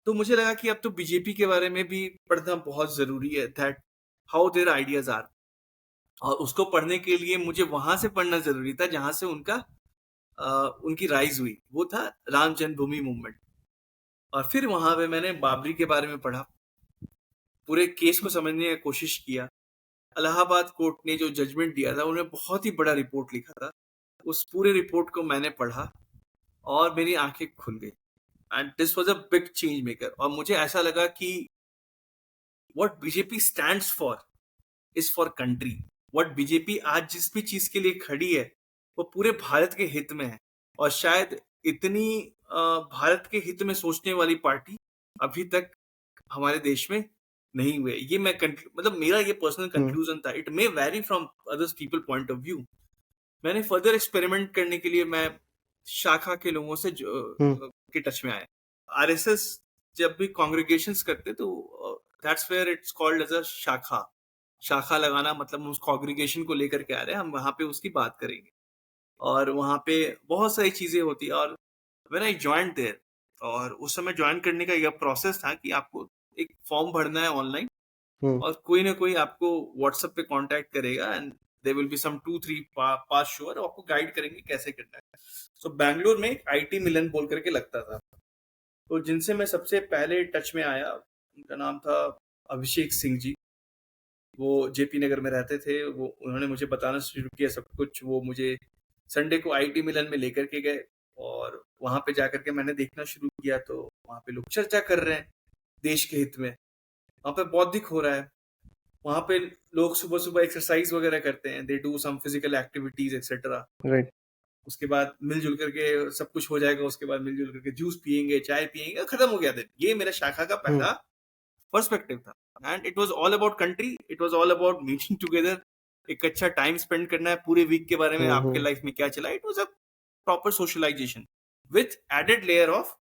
तो मुझे लगा कि अब तो बीजेपी के बारे में भी पढ़ना बहुत जरूरी है, that how their ideas are. और उसको पढ़ने के लिए मुझे वहां से पढ़ना जरूरी था जहां से उनकी राइज हुई. वो था राम जन्मभूमि मूवमेंट. और फिर वहां पे मैंने बाबरी के बारे में पढ़ा, पूरे केस को समझने की कोशिश किया. इलाहाबाद कोर्ट ने जो जजमेंट दिया था, उन्होंने बहुत ही बड़ा रिपोर्ट लिखा था. उस पूरे रिपोर्ट को मैंने पढ़ा और मेरी आंखें खुल गई. And this was a big change maker. और मुझे ऐसा लगा कि what BJP stands for is for country. What BJP आज जिस भी चीज के लिए खड़ी है, वो पूरे भारत के हित में है. और शायद इतनी भारत के हित में सोचने वाली पार्टी अभी तक हमारे देश में नहीं हुए. ये मैं मतलब मेरा ये पर्सनल कंक्लूजन था. It may very from others people point of view. मैंने फर्दर एक्सपेरिमेंट करने के लिए मैं शाखा के लोगों से के टच में आया. आरएसएस जब भी कॉन्ग्रेगेशंस करते तो that's where it's called as a shakha. Shakha लगाना मतलब हम उस कॉन्ग्रेगेशन को लेकर के आ रहे हैं, हम वहां पे उसकी बात करेंगे. और वहां पे बहुत सारी चीजें होती है. और व्हेन आई जॉइंड देयर, और उस समय ज्वाइन करने का यह प्रोसेस था कि आपको एक फॉर्म भरना है ऑनलाइन, और कोई ना कोई आपको व्हाट्सएप पे कांटेक्ट करेगा, and there will be some 2-3 pass sure, आपको गाइड करेंगे कैसे करना है. सो बैंगलोर में एक आईटी मिलन बोल करके लगता था. तो जिनसे मैं सबसे पहले टच में आया, उनका नाम था अभिषेक सिंह जी. वो जेपी नगर में रहते थे. वो उन्होंने मुझे बताना शुरू किया सब कुछ. वो मुझे संडे को आईटी मिलन में लेकर के गए, और वहां पे जाकर के मैंने देखना शुरू किया. तो वहां पे लोग चर्चा कर रहे हैं देश के हित में, वहां पे बौद्धिक हो रहा है. वहां पे लोग सुबह सुबह एक्सरसाइज वगैरह करते हैं, they do some physical activities etcetera. Right. उसके बाद मिलजुल करके सब कुछ हो जाएगा. उसके बाद मिलजुल करके जूस पियेंगे, चाय पियेंगे, खत्म हो गया दिन. ये मेरा शाखा का पहला पर्सपेक्टिव था. And it was all about country, it was all about meeting together. एक अच्छा टाइम स्पेंड करना है, पूरे वीक के बारे में आपके लाइफ में क्या चला. It was a proper socialization with added layer of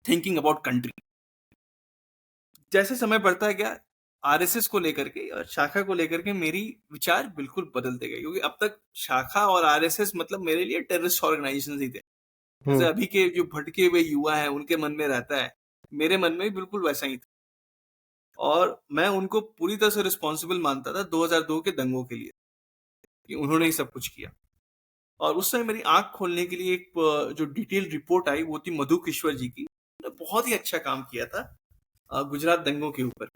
thinking about country. जैसे समय बढ़ता गया, आरएसएस को लेकर के और शाखा को लेकर के मेरी विचार बिल्कुल बदलते गए, क्योंकि अब तक शाखा और आरएसएस मतलब मेरे लिए टेररिस्ट ऑर्गेनाइजेशन ही थे। जैसे हम्म। अभी के जो भटके हुए युवा हैं उनके मन में रहता है, मेरे मन में भी बिल्कुल वैसा ही था। और मैं उनको पूरी तरह से रिस्पॉन्सिबल मानता था 2002 के दंगों के लिए, कि उन्होंने ही सब कुछ किया। और उस समय मेरी आंख खोलने के लिए एक जो डिटेल रिपोर्ट आई वो थी मधु किश्वर जी की। उन्होंने बहुत ही अच्छा काम किया था गुजरात दंगों के ऊपर।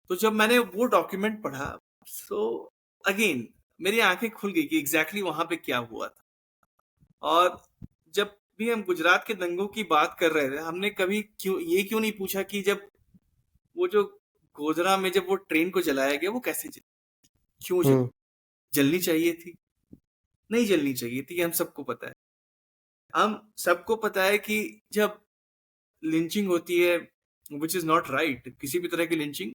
तो जब मैंने वो डॉक्यूमेंट पढ़ा, सो अगेन मेरी आंखें खुल गई कि एग्जैक्टली वहां पे क्या हुआ था। और जब भी हम गुजरात के दंगों की बात कर रहे थे, हमने कभी क्यों नहीं पूछा कि जब वो जो गोधरा में जब वो ट्रेन को जलाया गया वो कैसे जली, क्यों जली, हम्म। जलनी चाहिए थी, नहीं जलनी चाहिए थी, हम सबको पता है। हम सबको पता है कि जब लिंचिंग होती है, विच इज नॉट राइट, किसी भी तरह की लिंचिंग,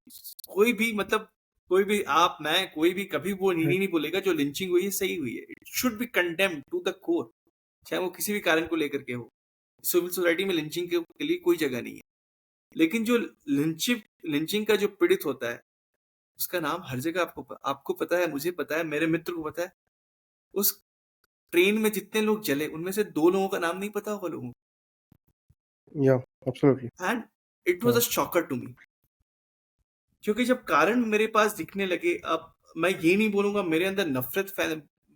कोई भी मतलब कोई भी आप मैं कोई भी कभी वो नहीं बोलेगा जो लिंचिंग हुई है सही हुई है। It should be condemned to the core, चाहे वो किसी भी कारण को लेकर के हो। सिविल सोसाइटी में लिंचिंग के लिए कोई जगह नहीं है। लेकिन जो लिंचिंग का जो पीड़ित होता है उसका नाम हर जगह आपको पता है, मुझे पता है, मेरे मित्र को पता है। उस ट्रेन में जितने लोग जले उनमें से 2 लोगों का नाम नहीं पता होगा लोगों या एब्सोल्युटली। को। And it was a shocker to me, क्योंकि जब कारण मेरे पास दिखने लगे, अब मैं ये नहीं बोलूंगा मेरे अंदर नफरत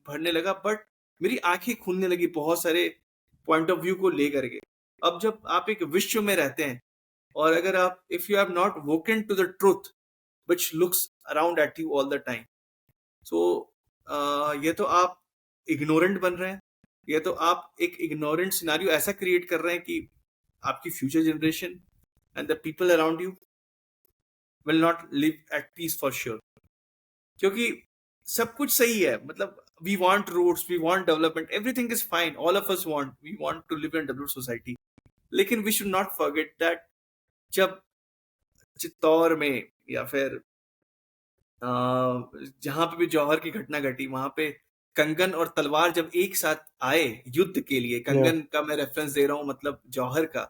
भरने लगा, बट मेरी आंखें खुलने लगी बहुत सारे पॉइंट ऑफ व्यू को लेकर के। अब जब आप एक विश्व में रहते हैं और अगर आप if you have not woken to the truth which looks around at you all the time, so ये तो आप इग्नोरेंट बन रहे हैं, ये तो आप एक इग्नोरेंट सिनारियो ऐसा क्रिएट कर रहे हैं कि आपकी future generation and the people around you will not live at peace for sure. क्योंकि सब कुछ सही है, मतलब we want roads, we want development, everything is fine, all of us want, we want to live in developed society. लेकिन we should not forget that जब चित्तौड़ में या फिर जहां पे भी जौहर की घटना घटी वहां पे कंगन और तलवार जब एक साथ आए युद्ध के लिए, या कंगन का मैं रेफरेंस दे रहा हूं मतलब जौहर का,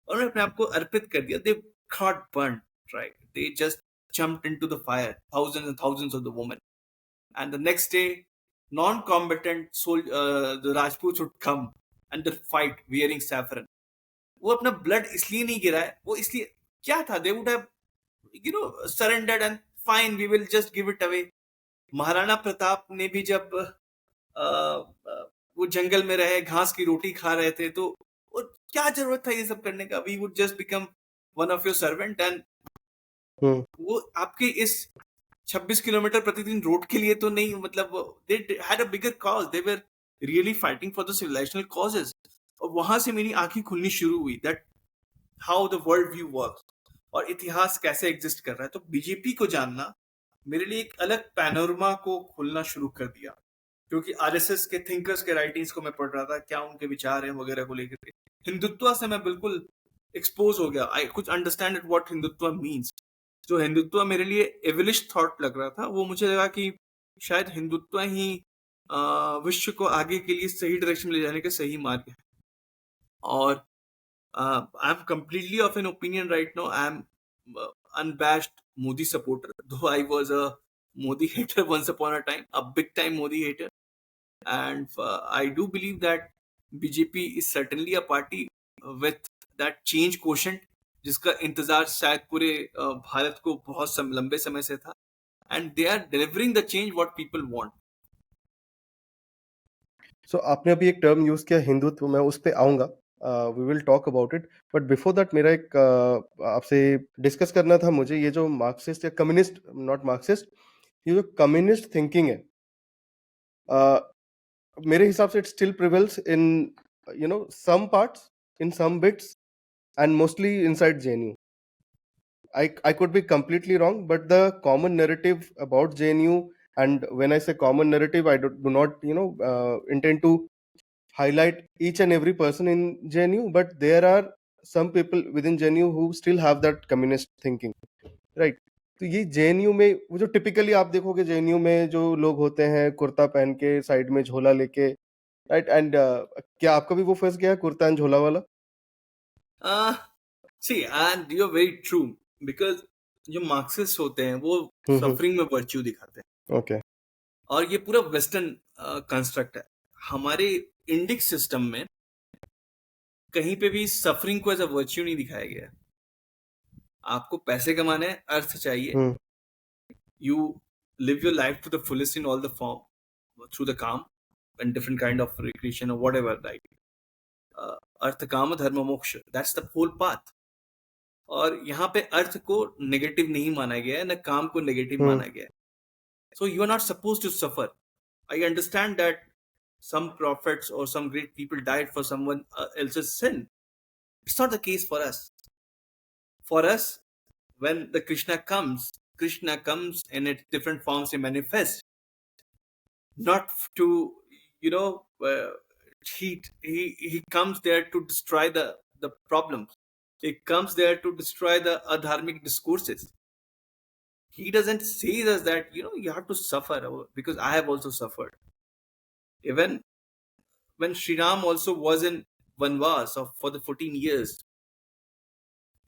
और उन्होंने अपने आप को अर्पित कर दिया। They got burn, right, they just jumped into the fire, thousands and thousands of the women, and the next day non-combatant the Rajputs would come and they fight wearing saffron। वो अपना ब्लड इसलिए नहीं गिरा है, वो इसलिए क्या था, they would have surrendered and fine, we will just give it away। Maharana Pratap ने भी जब वो जंगल में रहे, घास की रोटी खा रहे थे, तो क्या जरूरत था ये सब करने का, we would just become one of your servant. And वो आपके इस 26 किलोमीटर प्रतिदिन रोड के लिए तो नहीं, मतलब they had a bigger cause, they were really fighting for the civilisational causes. और वहां से मेरी आंखें खुलनी शुरू हुई that how the world view works और इतिहास कैसे एग्जिस्ट कर रहा है। तो बीजेपी को जानना मेरे लिए एक अलग पैनोरमा को खोलना शुरू कर दिया, क्योंकि आरएसएस के थिंकर्स के राइटिंग्स को मैं पढ़ रहा था, क्या उनके विचार हैं वगैरह को लेकर के। हिंदुत्व से मैं बिल्कुल एक्सपोज हो गया, आई कुछ अंडरस्टैंड व्हाट हिंदुत्व मींस। जो हिंदुत्व मेरे लिए एविलिश थॉट लग रहा था, वो मुझे लगा कि शायद हिंदुत्व ही विश्व को आगे के लिए सही डायरेक्शन में ले जाने का सही मार्ग है। और I M completely of an opinion right now, I am unabashed Modi supporter, though I was a Modi hater once upon a time, a big time Modi hater। And I do believe that BJP is certainly a party with that change quotient, जिसका इंतजार शायद पूरे भारत को बहुत लंबे समय से था, and they are delivering the change what people want। सो आपने अभी एक टर्म यूज किया हिंदुत्व, मैं उस पे आऊंगा, we will talk about it. But before that मेरा एक आपसे डिस्कस करना था मुझे, ये जो मार्क्सिस्ट या कम्युनिस्ट, नॉट मार्क्सिस्ट, ये जो कम्युनिस्ट थिंकिंग है, मेरे हिसाब से it still prevails in some parts, in some bits, and mostly inside JNU. I could be completely wrong, but the common narrative about JNU, and when I say common narrative, I do not intend to highlight each and every person in JNU, but there are some people within JNU who still have that communist thinking, right? तो ये JNU में वो जो typically आप देखोगे JNU में जो लोग होते हैं कुर्ता पहन के साइड में झोला लेके, राइट? एंड क्या आपका भी वो फंस गया कुर्ता एंड झोला वाला? See, and you're very true, because जो मार्क्सिस्ट होते हैं वो हम्म। सफरिंग में वर्च्यू दिखाते हैं, ओके। और ये पूरा वेस्टर्न कंस्ट्रक्ट है। हमारे इंडिक सिस्टम में कहीं पे भी सफरिंग को एज अ वर्च्यू नहीं दिखाया गया है। आपको पैसे कमाने हैं, अर्थ चाहिए, हम्म। you live your life to the fullest in all the form through the calm and different kind of recreation or whatever, right? अर्थ काम धर्म मोक्ष, that's the whole path. और यहाँ पे अर्थ को नेगेटिव नहीं माना गया है, न काम को नेगेटिव हम्म। माना गया है. So you are not supposed to suffer. I understand that some prophets or some great people died for someone else's sin. It's not the case for us. For us, when the Krishna comes in its different forms to manifest, not to, you know, he comes there to destroy the problems. He comes there to destroy the adharmic discourses. He doesn't say us that, you know, you have to suffer, because I have also suffered. Even when Sri Ram also was in Vanvas for the 14 years,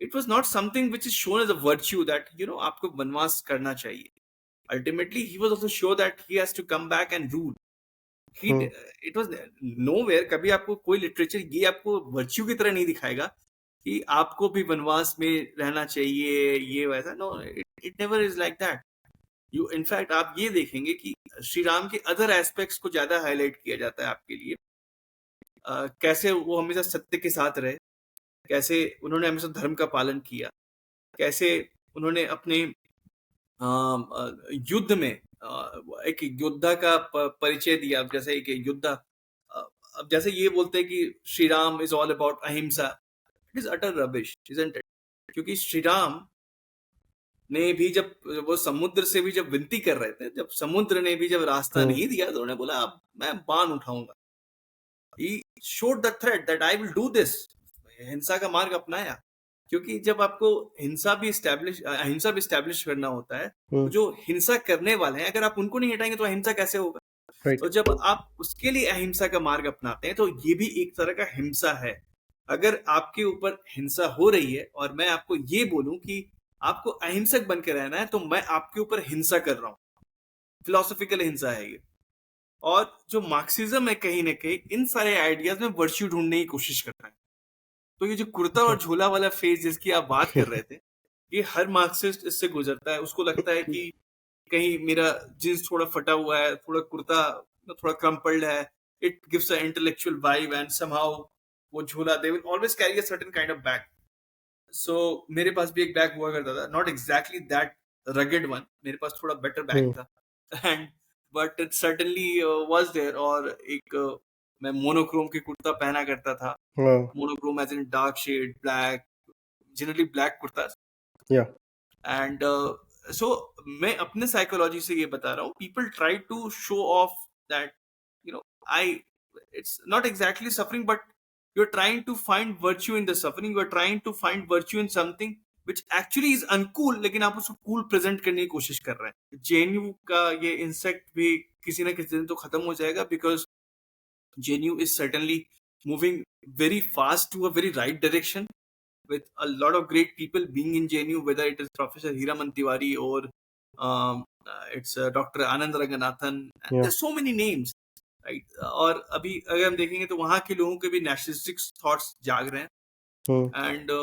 it was not something which is shown as a virtue that, you know, आपको वनवास करना चाहिए. Ultimately, he was also sure that he has to come back and rule. Hmm. It was nowhere, कभी आपको कोई literature ये आपको virtue की तरह नहीं दिखाएगा कि आपको भी वनवास में रहना चाहिए, ये वैसा. No, it never is like that. You in fact आप ये देखेंगे कि श्री राम के अदर एस्पेक्ट्स को ज्यादा हाईलाइट किया जाता है आपके लिए. कैसे वो हमेशा सत्य के साथ रहे, कैसे उन्होंने हमेशा धर्म का पालन किया, कैसे उन्होंने अपने युद्ध में एक योद्धा का परिचय दिया. जैसे एक योद्धा, अब जैसे ये बोलते हैं कि Shri Ram is all about ahimsa. It is utter rubbish, isn't it? क्योंकि श्री राम ने भी जब वो समुद्र से भी जब विनती कर रहे थे, जब समुद्र ने भी जब रास्ता नहीं दिया, तो उन्होंने बोला अब मैं बाण उठाऊंगा. He showed the threat that I will do this. हिंसा का मार्ग अपनाया. क्योंकि जब आपको अहिंसा भी स्टैब्लिश करना होता है, तो जो हिंसा करने वाले हैं, अगर आप उनको नहीं हटाएंगे तो अहिंसा कैसे होगा? राइट। तो जब आप उसके लिए अहिंसा का मार्ग अपनाते हैं, तो ये भी एक तरह का हिंसा है. अगर आपके ऊपर हिंसा हो रही है और मैं आपको ये बोलूं कि आपको अहिंसक बन के रहना है, तो मैं आपके ऊपर हिंसा कर रहा हूं. फिलोसॉफिकल हिंसा है ये. और जो मार्क्सिज्म है, कहीं ना कहीं इन सारे आइडियाज में वर्च्यू ढूंढने की कोशिश करता है. तो ये जो कुर्ता और झोला वाला फेज जिसकी आप बात कर रहे थे, ये हर मार्क्सिस्ट इससे गुजरता है. उसको लगता है कि कहीं मेरा जींस थोड़ा फटा हुआ है, थोड़ा कुर्ता थोड़ा क्रम्पल्ड है, it gives a intellectual vibe, and somehow वो झोला, they will always carry a certain kind of bag. So मेरे पास भी एक बैग हुआ करता था, not exactly that rugged one, मेरे पास थोड़ा बेटर बैग था. And but it certainly was there. और एक मैं मोनोक्रोम के कुर्ता पहना करता था. Monochrome as in dark shade black, generally black kurta. And so मैं अपने साइकोलॉजी से ये बता रहा हूँ, people try to show off that, you know, I, it's not exactly suffering, but you are trying to find virtue in the suffering, you are trying to find virtue in something which actually is uncool, लेकिन आप उसको cool present करने की कोशिश कर रहे हैं. JNU का ये इंसेक्ट भी किसी ना किसी दिन तो खत्म हो जाएगा, because JNU is certainly moving very fast to a very right direction, with a lot of great people being in JNU, whether it is Professor Hiraman Tiwari or it's Dr. Anand Ranganathan. And there's so many names, right? और अभी अगर हम देखेंगे तो वहाँ के लोगों के भी nationalistic thoughts जाग रहे हैं. And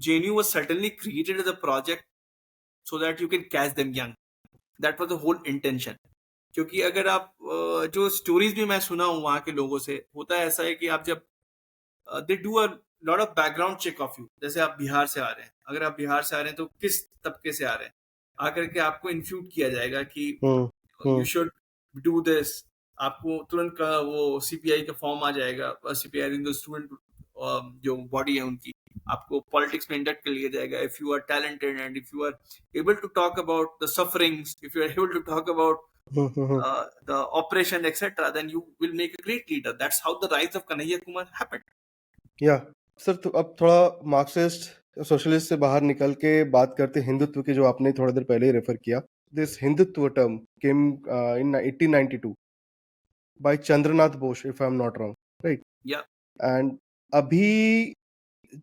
JNU was certainly created as a project so that you can catch them young. That was the whole intention. क्योंकि अगर आप जो स्टोरीज भी मैं सुना हूँ वहाँ के लोगों से, होता है ऐसा है कि आप जब they do a lot of background check of you. जैसे आप बिहार से आ रहे हैं, अगर आप बिहार से आ रहे हैं तो किस तबके से आ रहे हैं, आकर के आपको इन्फ्यूट किया जाएगा कि यू शुड डू दिस. आपको तुरंत का वो सीपीआई का फॉर्म आ जाएगा, सीपीआई स्टूडेंट जो बॉडी है उनकी, आपको पॉलिटिक्स में इंडक्ट कर लिया जाएगा. If you are talented and if you are able to talk about the sufferings, if you are able to talk about the operation etc, then you will make a great leader. That's how the rise of Kanhaiya Kumar happened. Sir, तो अब थोड़ा Marxist socialist से बाहर निकल के बात करते हैं हिंदुत्व की, जो आपने थोड़ी देर पहले ही रेफर किया. This Hindutva term came in 1892 by Chandranath Bose, if I am not wrong, right? And अभी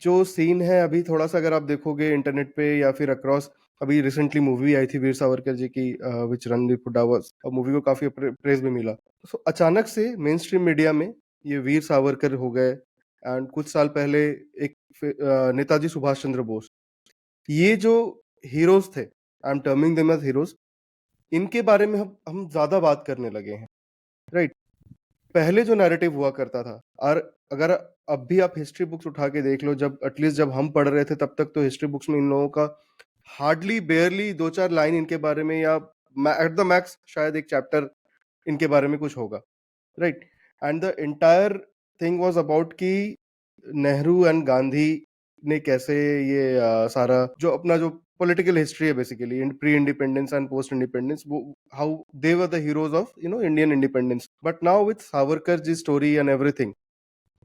जो सीन है, अभी थोड़ा सा अगर आप देखोगे इंटरनेट पे या फिर अक्रॉस अभी रिसेंटली मूवी आई थी वीर सावरकर जी की, विच रणदीप हुड्डा वाज, और मूवी को काफी प्रेज भी मिला। तो अचानक से मेन स्ट्रीम मीडिया में ये वीर सावरकर हो गए, एंड कुछ साल पहले एक नेताजी सुभाष चंद्र बोस, ये जो हीरोज थे, I am terming them as heroes, इनके बारे में हम ज्यादा बात करने लगे हैं, राइट? पहले जो नैरेटिव हुआ करता था, और अगर अब भी आप हिस्ट्री बुक्स उठा के देख लो, जब एटलीस्ट जब हम पढ़ रहे थे तब तक तो हिस्ट्री बुक्स में इन लोगों का हार्डली बेयरली 2-4 लाइन इनके बारे में, या एट द मैक्स शायद एक चैप्टर इनके बारे में कुछ होगा, right? And the entire thing was about कि नेहरू एंड गांधी ने कैसे ये सारा जो अपना जो पॉलिटिकल हिस्ट्री है basically, pre independence and post independence, how they were the heroes of Indian independence. But now with Savarkar ji story and everything,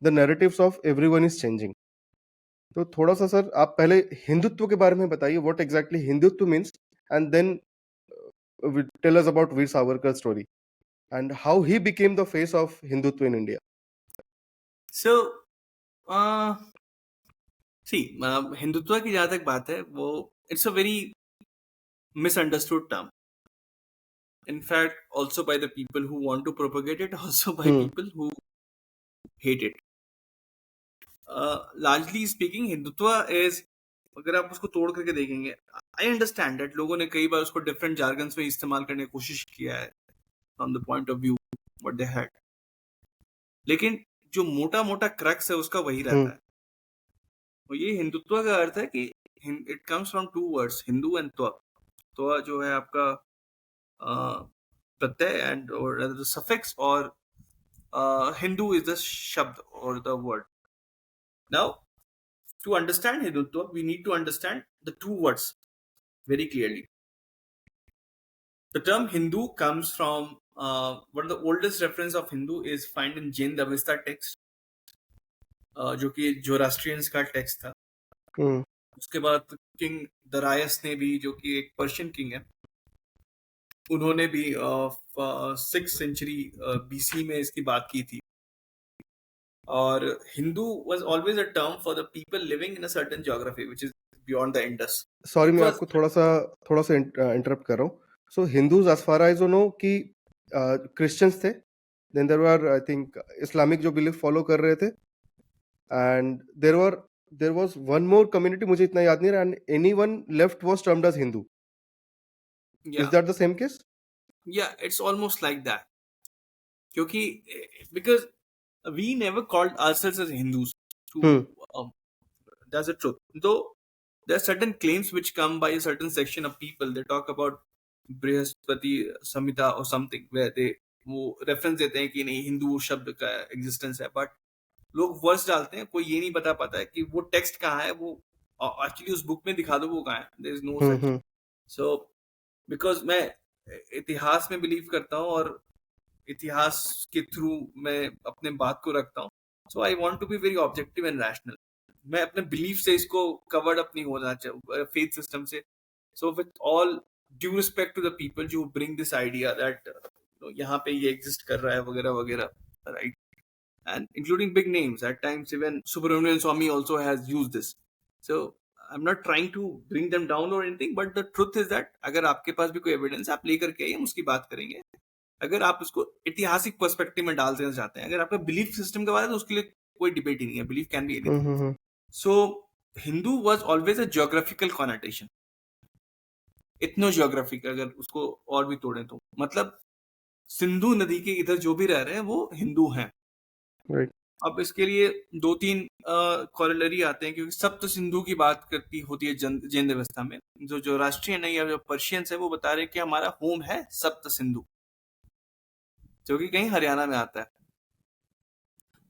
the narratives of everyone is changing. तो थोड़ा सा सर आप पहले हिंदुत्व के बारे में बताइए, what exactly Hindutva means, and then tell us about Veer Savarkar story and how he became the face of Hindutva in India. So, see Hindutva की जहां तक बात है, वो it's a very misunderstood term. In fact, also by the people who want to propagate it, also by people who hate it. Largely speaking, Hindutva is, अगर आप उसको तोड़ करके देखेंगे, आई अंडरस्टैंड दैट लोगों ने कई बार उसको डिफरेंट जार्गन्स में इस्तेमाल करने की कोशिश किया है from the point of view what they had, लेकिन जो मोटा मोटा क्रक्स है उसका वही रहता है। और ये हिंदुत्व का अर्थ है कि it comes from two words, Hindu and त्व। त्व जो है आपका प्रत्यय एंड और सफिक्स, और हिंदू इज द शब्द और the word. Now to understand Hindutva, we need to understand the two words very clearly. The term Hindu comes from one of the oldest reference of Hindu is found in Jain Avesta text, जो कि जोरास्ट्रियंस का text था। उसके बाद king Darius ने भी, जो कि एक पर्शियन किंग है, उन्होंने भी 6th century BC में इसकी बात की थी। और Hindu was always a term for the people living in a certain geography which is beyond the Indus. Sorry, मैं आपको थोड़ा सा इंटरप्ट कर रहा हूँ। So Hindus as far as know कि क्रिश्चियंस थे, then there were I think Islamic जो बिलीफ फॉलो कर रहे थे, and there was one more community, मुझे इतना याद नहीं रहा, and anyone left was termed as Hindu. Is that the same case? Yeah, it's almost like that. क्योंकि because we never called ourselves as Hindus to that's the truth. Though there are certain claims which come by a certain section of people. They talk about Brihaspati Samhita or something where they वो reference देते हैं कि नहीं हिंदू शब्द का existence है, but लोग words डालते हैं, कोई ये नहीं बता पाता है कि वो टेक्स्ट कहाँ है, वो एक्चुअली उस बुक में दिखा दो वो कहाँ है। There is no such. So because मैं इतिहास में बिलीव करता हूँ और इतिहास के थ्रू मैं अपने बात को रखता हूँ, so I want to be very objective and rational. मैं अपने बिलीफ से इसको कवर्ड अप नहीं होना चाहिए, फेथ सिस्टम से। So with all due respect to the people जो ब्रिंग दिस आइडिया दैट यहाँ पे ये एग्जिस्ट कर रहा है वगैरह वगैरह, right, and including big names at times, even Subramanian Swamy also has used this. So I'm not trying to bring them down or anything, but the truth is that अगर आपके पास भी कोई एविडेंस आप लेकर के आइए, हम उसकी बात करेंगे। अगर आप उसको ऐतिहासिक पर्सपेक्टिव में डाल देना चाहते हैं, अगर आपका बिलीफ सिस्टम का बात है, तो उसके लिए कोई डिबेट ही नहीं है, belief can be anything. So Hindu was always a geographical connotation, ethno geographic, अगर उसको और भी तोड़े तो मतलब सिंधु नदी के इधर जो भी रह रहे हैं वो हिंदू हैं। राइट। अब इसके लिए 2-3 कॉरिलरी आते हैं, क्योंकि सप्त सिंधु की बात करती होती है जैन व्यवस्था में। जो राष्ट्रीय नहीं, या जो पर्शियंस है, वो बता रहे हैं कि हमारा होम है सप्त सिंधु, जो कि कहीं हरियाणा में आता है।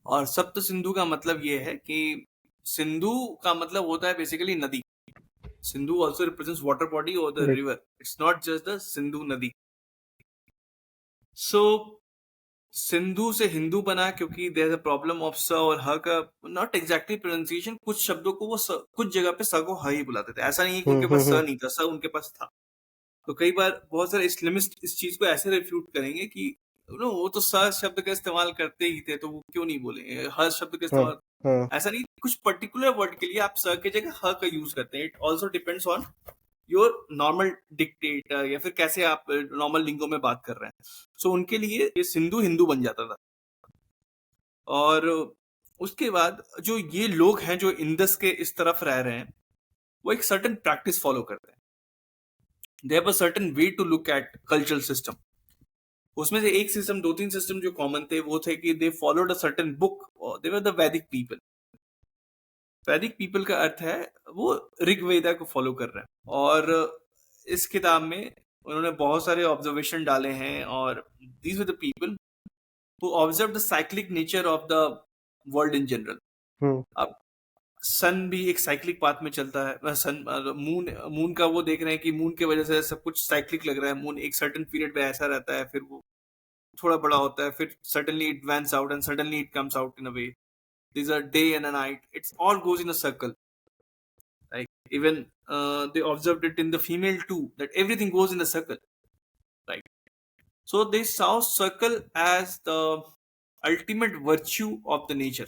और सप्त सिंधु का मतलब ये है कि सिंधु का मतलब होता है बेसिकली नदी। Sindhu also represents water body और the river, it's not just the Sindhu नदी। सो सिंधु से हिंदू बना क्योंकि there is a problem of स और ह का नॉट एग्जैक्टली प्रोनाउंसिएशन। कुछ शब्दों को वो कुछ जगह पे स को ह ही बुलाते थे, ऐसा नहीं है कि उनके पास स नहीं था, स उनके पास था। तो कई बार बहुत सारे इस्लामिस्ट इस चीज को ऐसे रिफ्यूट करेंगे कि वो तो स शब्द का इस्तेमाल करते ही थे, तो वो क्यों नहीं बोले ह शब्द का इस्तेमाल। ऐसा नहीं, कुछ पर्टिकुलर वर्ड के लिए आप स की जगह ह का यूज करते हैं। It also depends on your normal dictator या फिर कैसे आप नॉर्मल लिंगो में बात कर रहे हैं। सो उनके लिए ये सिंधु हिंदू बन जाता था। और उसके बाद जो ये लोग हैं जो इंडस के इस तरफ रह रहे हैं, वो एक सर्टेन प्रैक्टिस फॉलो करते हैं। They have a certain way to look at cultural system. उसमें से एक सिस्टम, दो तीन सिस्टम जो कॉमन थे वो थे कि they followed a certain book, they were the वैदिक पीपल। वैदिक पीपल का अर्थ है वो ऋग्वेदा को फॉलो कर रहे हैं। और इस किताब में उन्होंने बहुत सारे ऑब्जर्वेशन डाले हैं, और these were the people who observe the cyclic nature of the world in general. Hmm. अब सन भी एक साइक्लिक पाथ में चलता है। सन मून मून का वो देख रहे हैं कि मून की वजह से सब कुछ साइक्लिक लग रहा है। मून एक सर्टेन पीरियड पे ऐसा रहता है, फिर वो थोड़ा बड़ा होता है, फिर suddenly it vans out and suddenly it comes out in a way. These are day and a night. It's all goes in a circle. Like even they observed it in the female too, that everything goes in a circle. Right. So they saw circle as the ultimate virtue of the nature.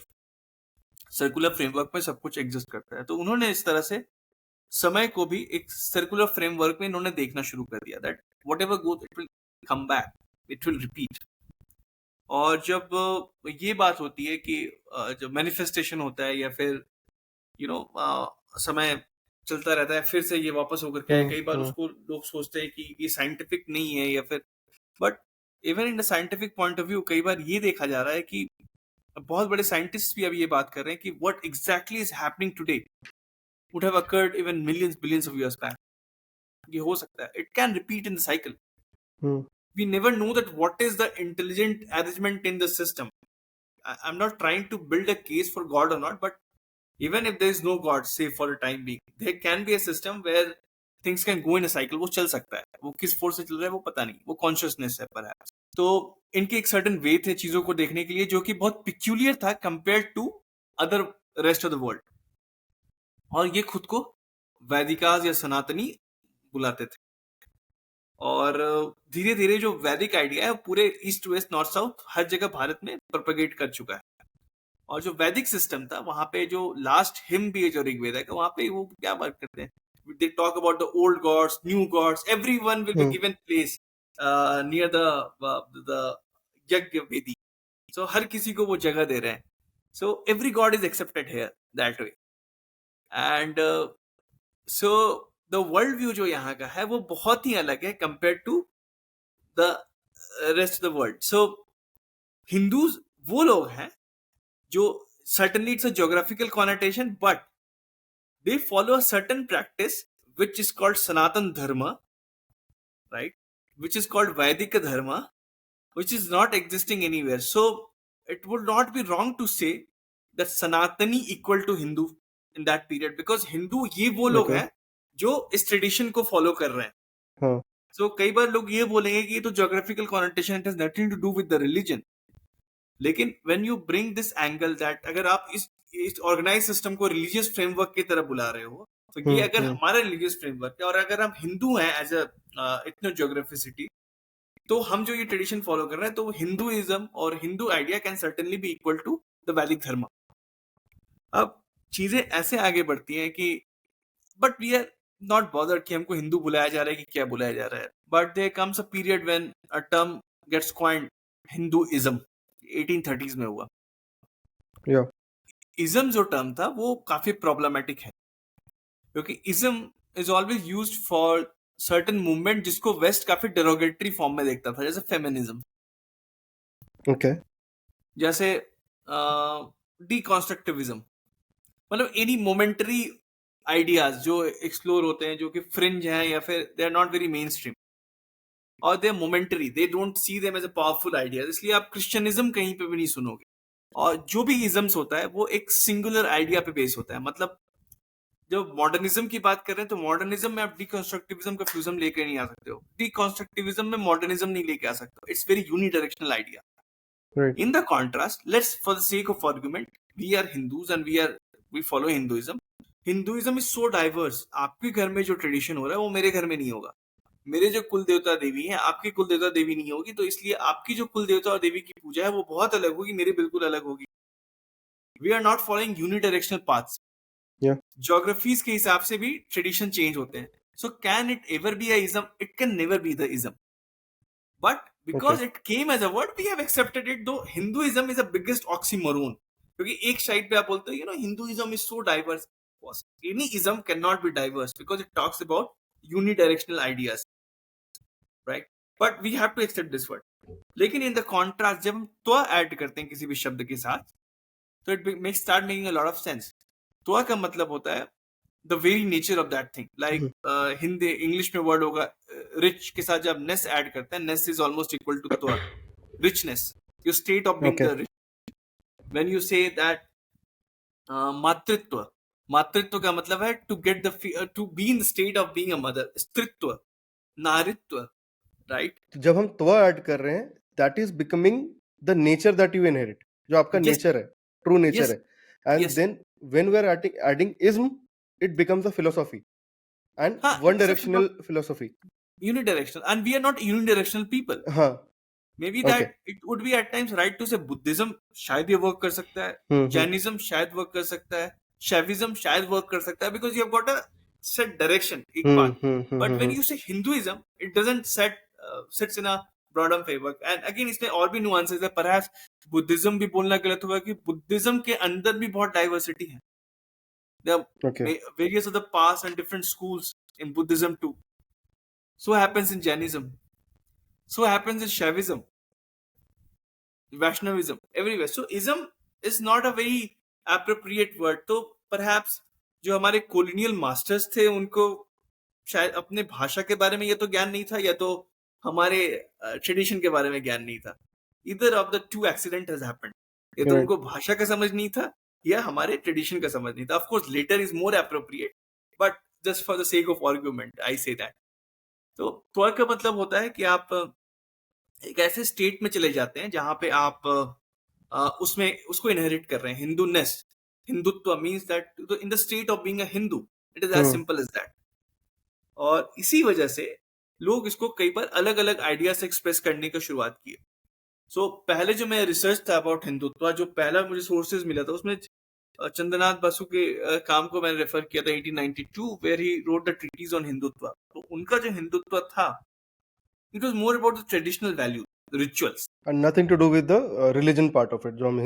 Circular framework में सब कुछ exist करता है। तो उन्होंने इस तरह से समय को भी एक सर्कुलर फ्रेमवर्क में इन्होंने देखना शुरू कर दिया, that what ever goes it will come back, it will repeat. और जब ये बात होती है कि जब मैनिफेस्टेशन होता है या फिर समय चलता रहता है, फिर से ये वापस होकर के कई बार उसको लोग सोचते हैं कि ये साइंटिफिक नहीं है, या फिर but even in the scientific point of view कई बार ये देखा जा रहा है कि बहुत बड़े साइंटिस्ट भी अब ये बात कर रहे हैं कि what exactly is happening today would have occurred even millions billions of years back. ये हो सकता है, it can repeat in the cycle. We never know that what is the intelligent arrangement in the system. I'm not trying to build a case for God or not, but even if there is no God, say for a time being, there can be a system where things can go in a cycle. वो चल सकता है, वो किस force से चल रहा है वो पता नहीं, वो कॉन्शियसनेस है perhaps। तो इनके एक सर्टेन वे थे चीजों को देखने के लिए जो कि बहुत पिक्यूलियर था compare to other rest of the world. और ये खुद को वैदिकाज या सनातनी बुलाते थे। और धीरे धीरे जो वैदिक आइडिया है पूरे ईस्ट वेस्ट नॉर्थ साउथ हर जगह भारत में प्रोपेगेट कर चुका है। और जो वैदिक सिस्टम था वहां पे जो लास्ट हिम भी है जो ऋग्वेदा का, वहां पे वो क्या बात करते हैं, they talk about the old gods, new gods, everyone will be given place near the yajna vedi. सो हर किसी को वो जगह दे रहे हैं। So every god is accepted here that way. And so the world view जो यहाँ का है वो बहुत ही अलग है compare to the rest of the world. So Hindus वो लोग हैं जो certainly it's a geographical connotation, but they follow a certain practice which is called Sanatan Dharma, right? Which is called Vaidika Dharma, which is not existing anywhere. So it would not be wrong to say that Sanatani equal to Hindu in that period, because Hindu ये वो लोग हैं जो इस tradition को follow कर रहे हैं। So कई बार लोग ये बोलेंगे कि ये तो geographical connotation, it has nothing to do with the religion. लेकिन when you bring this angle that अगर आप इस ऑर्गेनाइज सिस्टम को रिलीजियस फ्रेमवर्क की तरह बुला रहे हो, तो ये अगर हमारा रिलीजियस फ्रेमवर्क है और अगर हम हिंदू हैं एज अ इथनो ज्योग्राफिसिटी, तो हम जो ये ट्रेडिशन फॉलो कर रहे हैं, तो हिंदुइज्म और Hindu idea can certainly be equal to the Vedic dharma. अब चीजें ऐसे आगे बढ़ती हैं कि but we are not bothered कि हमको हिंदू बुलाया जा रहा है कि क्या बुलाया जा रहा है, but there comes a period when a term gets coined, Hinduism, 1830s में हुआ। इज्म जो टर्म था वो काफी प्रॉब्लमेटिक है, क्योंकि ism is always used for certain movement जिसको वेस्ट काफी डेरोगेटरी फॉर्म में देखता था, जैसे फेमिनिज्म, जैसे डीकॉन्स्ट्रक्टिविज्म, मतलब एनी मोमेंटरी आइडियाज जो एक्सप्लोर होते हैं, जो कि फ्रिंज हैं या फिर they are not very mainstream और they are momentary, they don't see them as a powerful ideas. इसलिए आप क्रिश्चियनिज्म कहीं पे भी नहीं सुनोगे। और जो भी इजम्स होता है वो एक सिंगुलर आइडिया पे बेस होता है। मतलब जब मॉडर्निज्म की बात कर रहे हैं तो मॉडर्निज्म में आप डीकंस्ट्रक्टिविज्म का फ्यूजन लेकर नहीं आ सकते हो, डीकंस्ट्रक्टिविज्म में मॉडर्निज्म नहीं लेके आ सकते हो। It's very unidirectional idea. In the contrast, let's for the sake of argument, we are Hindus and we follow Hinduism. Hinduism is so diverse, आपके घर में जो ट्रेडिशन हो रहा है वो मेरे घर में नहीं होगा, मेरे जो कुल देवता देवी है आपकी कुल देवता देवी नहीं होगी, तो इसलिए आपकी जो कुल देवता और देवी की पूजा है वो बहुत अलग होगी, मेरी बिल्कुल अलग होगी। We are not following unidirectional paths. Geographies के हिसाब से भी ट्रेडिशन चेंज होते हैं। So can it ever be a ism? It can never be the ism. But okay. because it came as a word, we have accepted it. Though Hinduism is the biggest oxymoron. क्योंकि एक side पे आप बोलते हो, Hinduism is so diverse. Any ism cannot be diverse because it talks about unidirectional ideas, right? But we have to accept this word. लेकिन in the contrast, जब हम त्वा ऐड करते हैं किसी भी शब्द के साथ, तो it start making a lot of sense. त्वा का मतलब होता है the very nature of that thing. Like Hindi English में वर्ड होगा rich के साथ जब ness ऐड करते हैं, ness is almost equal to त्वा, richness, your state of being Okay. the rich. When you say that मातृत्व, मातृत्व का मतलब है to get to be in the state of being a mother. स्त्रीत्व, नारीत्व, right? तो जब हम त्वा ऐड कर रहे हैं, that is becoming the nature that you inherit, जो आपका Yes. नेचर है, ट्रू नेचर Yes. है। And Yes. Then when we are adding ism, it becomes a philosophy and हाँ, one it's a directional philosophy. unidirectional, and we are not unidirectional people. हाँ। Maybe Okay. that it would be at times right to say Buddhism शायद ये work कर सकता है, Jainism शायद work कर सकता है, Shaivism शायद वर्क कर सकता है, because you have got a set direction, एक path. But when you say Hinduism, it doesn't sits in a broader framework. And again इसमें और भी nuances है. Perhaps Buddhism भी बोलना गलत होगा कि Buddhism के अंदर भी बहुत diversity है. There are Okay. various other paths and different schools in Buddhism too. So happens in Jainism. So happens in Shaivism, Vaishnavism, everywhere. So ism is not a very appropriate word. तो perhaps जो हमारे colonial masters थे उनको शायद अपने भाषा के बारे में या तो ज्ञान नहीं था या तो हमारे ट्रेडिशन के बारे में ज्ञान नहीं था. Either of the two accident has happened. या तो Right. उनको भाषा का समझ नहीं था या हमारे ट्रेडिशन का समझ नहीं था. Of course later is more appropriate, but just for the sake of argument I say that. तो त्वर का मतलब होता है कि आप एक ऐसे स्टेट में चले जाते हैं जहां पे आप उसमें उसको इनहेरिट कर रहे हैं. Hinduness, Hindutva means that in the state of being a Hindu. It is as simple as that. और इसी वजह से लोग इसको कई बार अलग अलग आइडिया से एक्सप्रेस करने की शुरुआत की. सो पहले जो मैं रिसर्च था अबाउट हिंदुत्व, जो पहला मुझे सोर्सेज मिला था उसमें चंद्रनाथ बसु के काम को मैंने रेफर किया था 1892, where he wrote the treatise on Hindutva. तो उनका जो हिंदुत्व था, it was more about the traditional value, the rituals. And nothing to do with the religion part of it, जो हम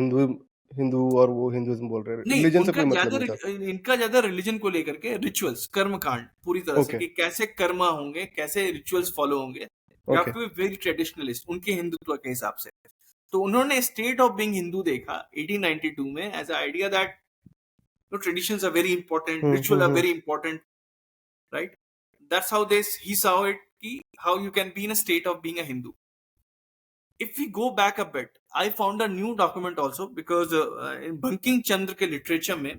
हिंदू और वो हिंदुइज्म बोल रहे हैं, नहीं, रिलीजन से उनका कोई ज्यादा मतलब नहीं था। इनका ज्यादा रिलीजन को लेकर के रिचुअल्स, कर्म कांड पूरी तरह से Okay. कि कैसे कर्म होंगे, कैसे रिचुअल्स फॉलो होंगे. You have Okay. to be very traditionalist उनके हिंदुत्व के हिसाब से. तो उन्होंने स्टेट ऑफ बीइंग हिंदू देखा 1892 में as a idea that traditions are very important, ritual are very important, right? That's how he saw it, कि how you can be in a state of being a Hindu. If we go back a bit, I found a new document also because in Banking Chandra के literature में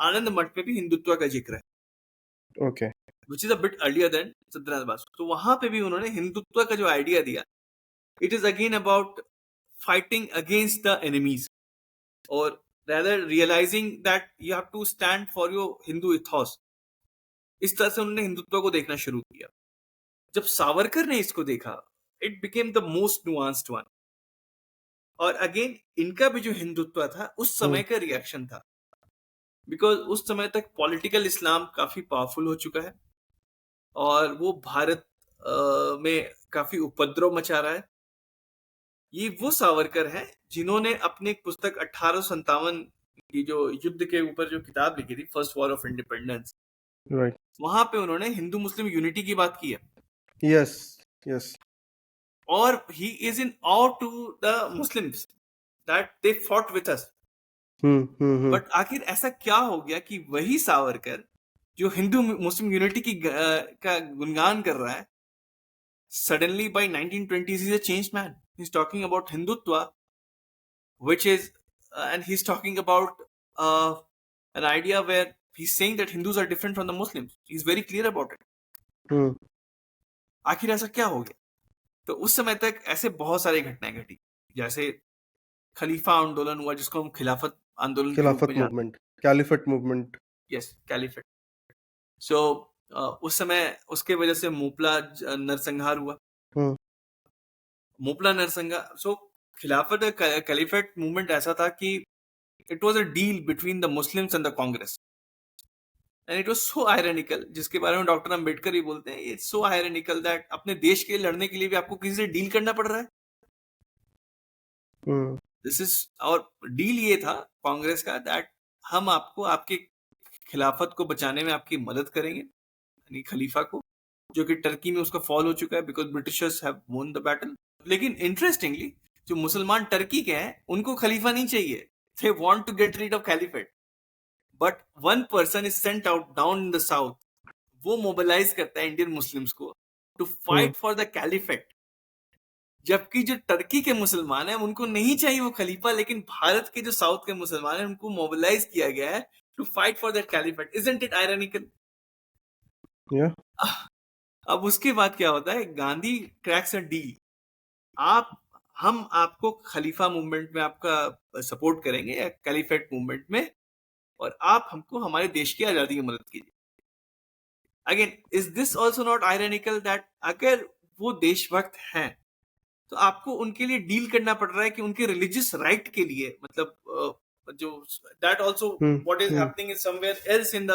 आनंद मठ में भी हिंदुत्व का जिक्र है, Okay. which is a bit earlier than Chandranath Basu. तो वहां पे भी उन्होंने हिंदुत्व का जो आइडिया दिया, it is again about fighting against the enemies, or rather realizing that you have to stand for your Hindu ethos. इस तरह से उन्होंने हिंदुत्व को देखना शुरू किया. जब सावरकर ने इसको देखा, it became the most nuanced one. और अगेन इनका भी जो हिंदुत्व था उस समय का रिएक्शन था, बिकॉज उस समय तक पॉलिटिकल इस्लाम काफी पावरफुल हो चुका है और वो भारत में काफी उपद्रव मचा रहा है. ये वो सावरकर है जिन्होंने अपनी एक पुस्तक 1857 की जो युद्ध के ऊपर जो किताब लिखी थी, first war of independence, Right. वहां पे उन्होंने हिंदू मुस्लिम यूनिटी की बात की है. Yes. Yes. और he is in awe to the Muslims that they fought with us. But आखिर ऐसा क्या हो गया कि वही सावरकर जो हिंदू मुस्लिम यूनिटी की का गुणगान कर रहा है, suddenly by 1920s he's a changed man. He's talking about Hindutva, which is and he's talking about an idea where he's saying that Hindus are different from the Muslims. He's very clear about it. आखिर ऐसा क्या हो गया? तो उस समय तक ऐसे बहुत सारी घटनाएं घटी, जैसे खलीफा आंदोलन हुआ जिसको हम खिलाफत आंदोलन के रूप में जानते हैं. Movement, caliphate movement. Yes, caliphate. So उस समय उसके वजह से मोपला नरसंहार हुआ. मोपला नरसंहार. सो खिलाफत कैलिफेट मूवमेंट ऐसा था कि it was a deal between the Muslims and the Congress. And it was so ironical, जिसके बारे में डॉक्टर अंबेडकर भी बोलते हैं, इट्स सो आयरनिकल दैट अपने देश के लिए लड़ने के लिए भी आपको किसी से डील करना पड़ रहा है। हम्म दिस इज, और डील ये था कांग्रेस का दैट हम आपको आपके खिलाफत को बचाने में आपकी मदद करेंगे, यानी खलीफा को, जो कि टर्की में उसका फॉल हो चुका है because Britishers have won the battle. लेकिन इंटरेस्टिंगली जो मुसलमान टर्की के हैं उनको खलीफा नहीं चाहिए, they want to get rid of caliphate, but one person is sent out down in the south, वो मोबिलाइज करता है इंडियन मुस्लिम्स को to hmm fight for the caliphate. जबकि जो टर्की के मुसलमान हैं उनको नहीं चाहिए वो खलीफा, लेकिन भारत के जो साउथ के मुसलमान हैं उनको मोबिलाइज किया गया है to fight for that caliphate. Isn't it ironical? या अब उसके बाद क्या होता है, गांधी क्रैक्स अ डील, आप हम आपको खलीफा मूवमेंट में आपका सपोर्ट करेंगे या कैलिफेट मूवमेंट में, और आप हमको हमारे देश की आजादी की मदद कीजिए। Again, is this also not ironical that अगर वो देशभक्त हैं तो आपको उनके लिए डील करना पड़ रहा है कि उनके रिलीजियस राइट के लिए, मतलब जो that also what is hmm happening in somewhere else in the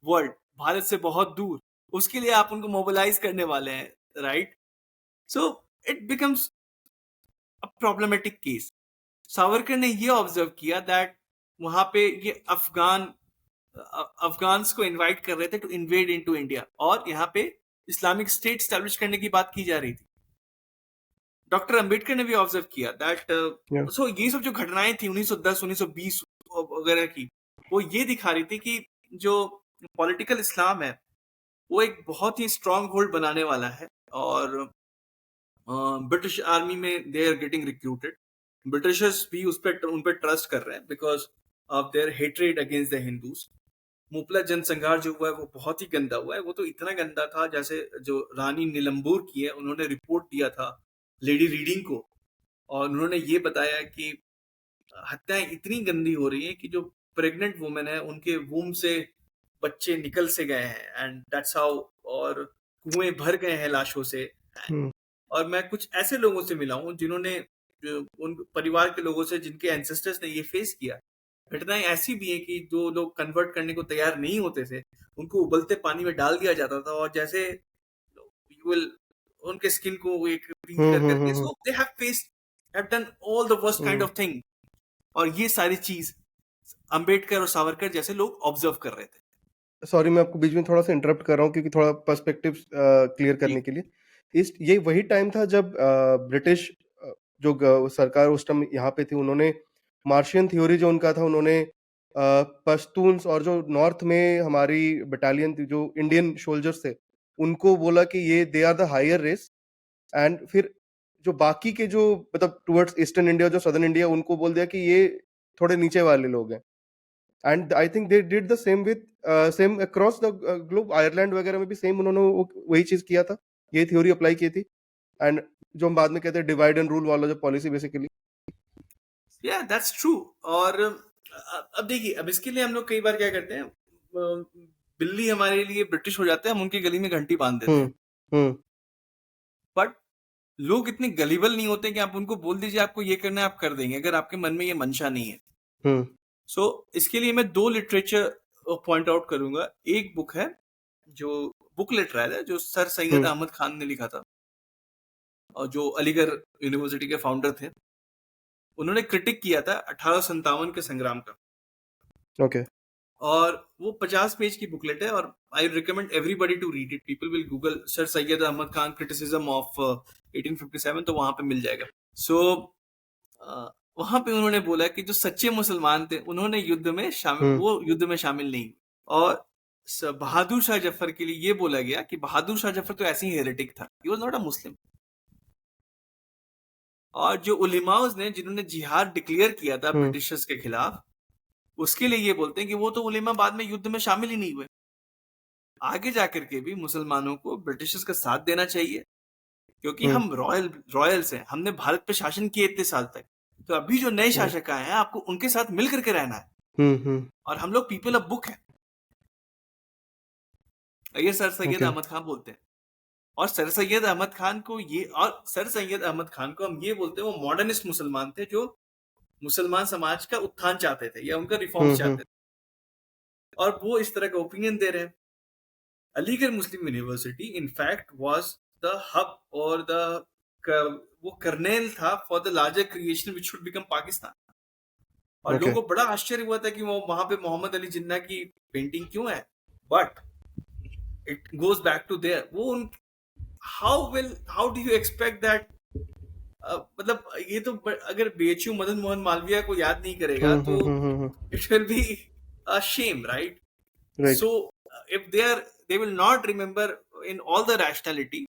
world, Bharat से बहुत दूर, उसके लिए आप उनको मोबिलाइज करने वाले हैं, right? So it becomes a problematic case. Savarkar ने ये ऑब्जर्व किया दैट वहां पे ये अफगान्स को इनवाइट कर रहे थे टू इन्वेड इनटू इंडिया, और यहाँ पे इस्लामिक स्टेट स्टैब्लिश करने की बात की जा रही थी। डॉक्टर अंबेडकर ने भी ऑब्जर्व किया दैट या सो ये सब जो घटनाएं थी 1910 1920 वगैरह की, वो ये दिखा रही थी कि जो पॉलिटिकल इस्लाम है वो एक बहुत ही स्ट्रांग होल्ड बनाने वाला है, और ब्रिटिश आर्मी में they are getting recruited, Britishers भी उन पर ट्रस्ट कर रहे हैं because of their hatred against the Hindus. Moplah जनसंहार जो हुआ है वो बहुत ही गंदा हुआ है, वो तो इतना गंदा था जैसे जो रानी नीलम्बूर की है उन्होंने रिपोर्ट दिया था लेडी रीडिंग को, और उन्होंने ये बताया कि हत्याएं इतनी गंदी हो रही हैं कि जो प्रेग्नेंट वुमेन है उनके वूम से बच्चे निकल से गए हैं, एंड दैट्स हाउ, और कुएं भर गए हैं लाशों से। हम्म और मैं कुछ ऐसे लोगों से मिला हूँ जिन्होंने उन परिवार के लोगों से जिनके एंसेस्टर्स ने ये फेस किया। घटनाएं ऐसी भी हैं कि जो लोग कन्वर्ट करने को तैयार नहीं होते थे उनको उबलते पानी में डाल दिया जाता था, और जैसे यू विल उनके स्किन को एक पील कर करके, hmm so they have faced, have done all the worst kind hmm of thing. और ये सारी चीज अंबेडकर और सावरकर जैसे लोग ऑब्जर्व कर रहे थे। सॉरी, मैं आपको बीच में थोड़ा सा इंटरप्ट कर रहा हूँ क्योंकि थोड़ा पर्सपेक्टिव क्लियर जी। करने के लिए। इस ये वही टाइम था जब ब्रिटिश जो सरकार उस टाइम यहाँ पे थी, उन्होंने मार्शियन थ्योरी जो उनका था, उन्होंने पश्तून्स और जो नॉर्थ में हमारी बटालियन थी, जो इंडियन सोल्जर्स थे, उनको बोला कि ये they are the higher race, and फिर जो बाकी के जो मतलब टुवर्ड्स ईस्टर्न इंडिया, जो सदर्न इंडिया, उनको बोल दिया कि ये थोड़े नीचे वाले लोग हैं। And I think they did the same with same across the globe. Ireland वगैरह में भी सेम उन्होंने वही चीज किया था, ये थ्योरी अप्लाई की थी। एंड जो हम बाद में कहते हैं डिवाइड एंड रूल वाला जो पॉलिसी बेसिकली। या दैट्स ट्रू। और अब देखिए, अब इसके लिए हम लोग कई बार क्या करते हैं, बिल्ली हमारे लिए ब्रिटिश हो जाते हैं, हम उनकी गली में घंटी बांध देते हैं। हम्म बट लोग इतने गलीबल नहीं होते कि आप उनको बोल दीजिए आपको ये करना है आप कर देंगे, अगर आपके मन में ये मंशा नहीं है। हम्म सो इसके लिए मैं दो लिटरेचर पॉइंट आउट करूंगा। एक बुक है जो बुक लिटरेचर है जो सर सैयद हम्म अहमद खान ने लिखा था, और जो अलीगढ़ यूनिवर्सिटी के फाउंडर थे। उन्होंने क्रिटिक किया था 1857 के संग्राम का, ओके और वो 50 पेज की बुकलेट है, और I recommend everybody to read it. People will Google sir Syed Ahmad Khan criticism of 1857, तो वहां पे मिल जाएगा। सो वहां पे उन्होंने बोला कि जो सच्चे मुसलमान थे उन्होंने युद्ध में शामिल, हम्म वो युद्ध में शामिल नहीं। और बहादुर शाह जफर के लिए ये बोला गया कि बहादुर शाह जफर तो ऐसे ही हेरेटिक था, ही वाज नॉट अ मुस्लिम। और जो उलेमाओं ने जिन्होंने जिहाद डिक्लेयर किया था हम्म ब्रिटिशर्स के खिलाफ, उसके लिए ये बोलते हैं कि वो तो उलेमा बाद में युद्ध में शामिल ही नहीं हुए। आगे जाकर के भी मुसलमानों को ब्रिटिशर्स का साथ देना चाहिए, क्योंकि हम्म हम रॉयल्स हैं, हमने भारत पे शासन किए इतने साल तक। तो अभी जो नए शासक आए हैं आपको उनके साथ मिल करके रहना है, हम्म और हम लोग पीपल ऑफ बुक हैं, ये सर सैयद ओके अहमद खान बोलते हैं। और सर सैयद अहमद खान को ये, और सर सैयद अहमद खान को हम ये बोलते हैं वो मॉडर्निस्ट मुसलमान थे जो मुसलमान समाज का उत्थान चाहते थे या उनका रिफॉर्म्स चाहते थे। और वो इस तरह का ओपिनियन दे रहे हैं. Aligarh Muslim University in fact was the hub और वो कर्नेल था for the larger creation which should become Pakistan. और लोगों ओके. को बड़ा आश्चर्य हुआ था कि वो वहां पे मोहम्मद अली जिन्ना की पेंटिंग क्यों है. But it goes back to there. वो how do you expect that. मतलब ये तो अगर बीएचयू मदन मोहन मालवीय को याद नहीं करेगा तो it will be a shame, right? Right. So if they will not remember in all the rationality.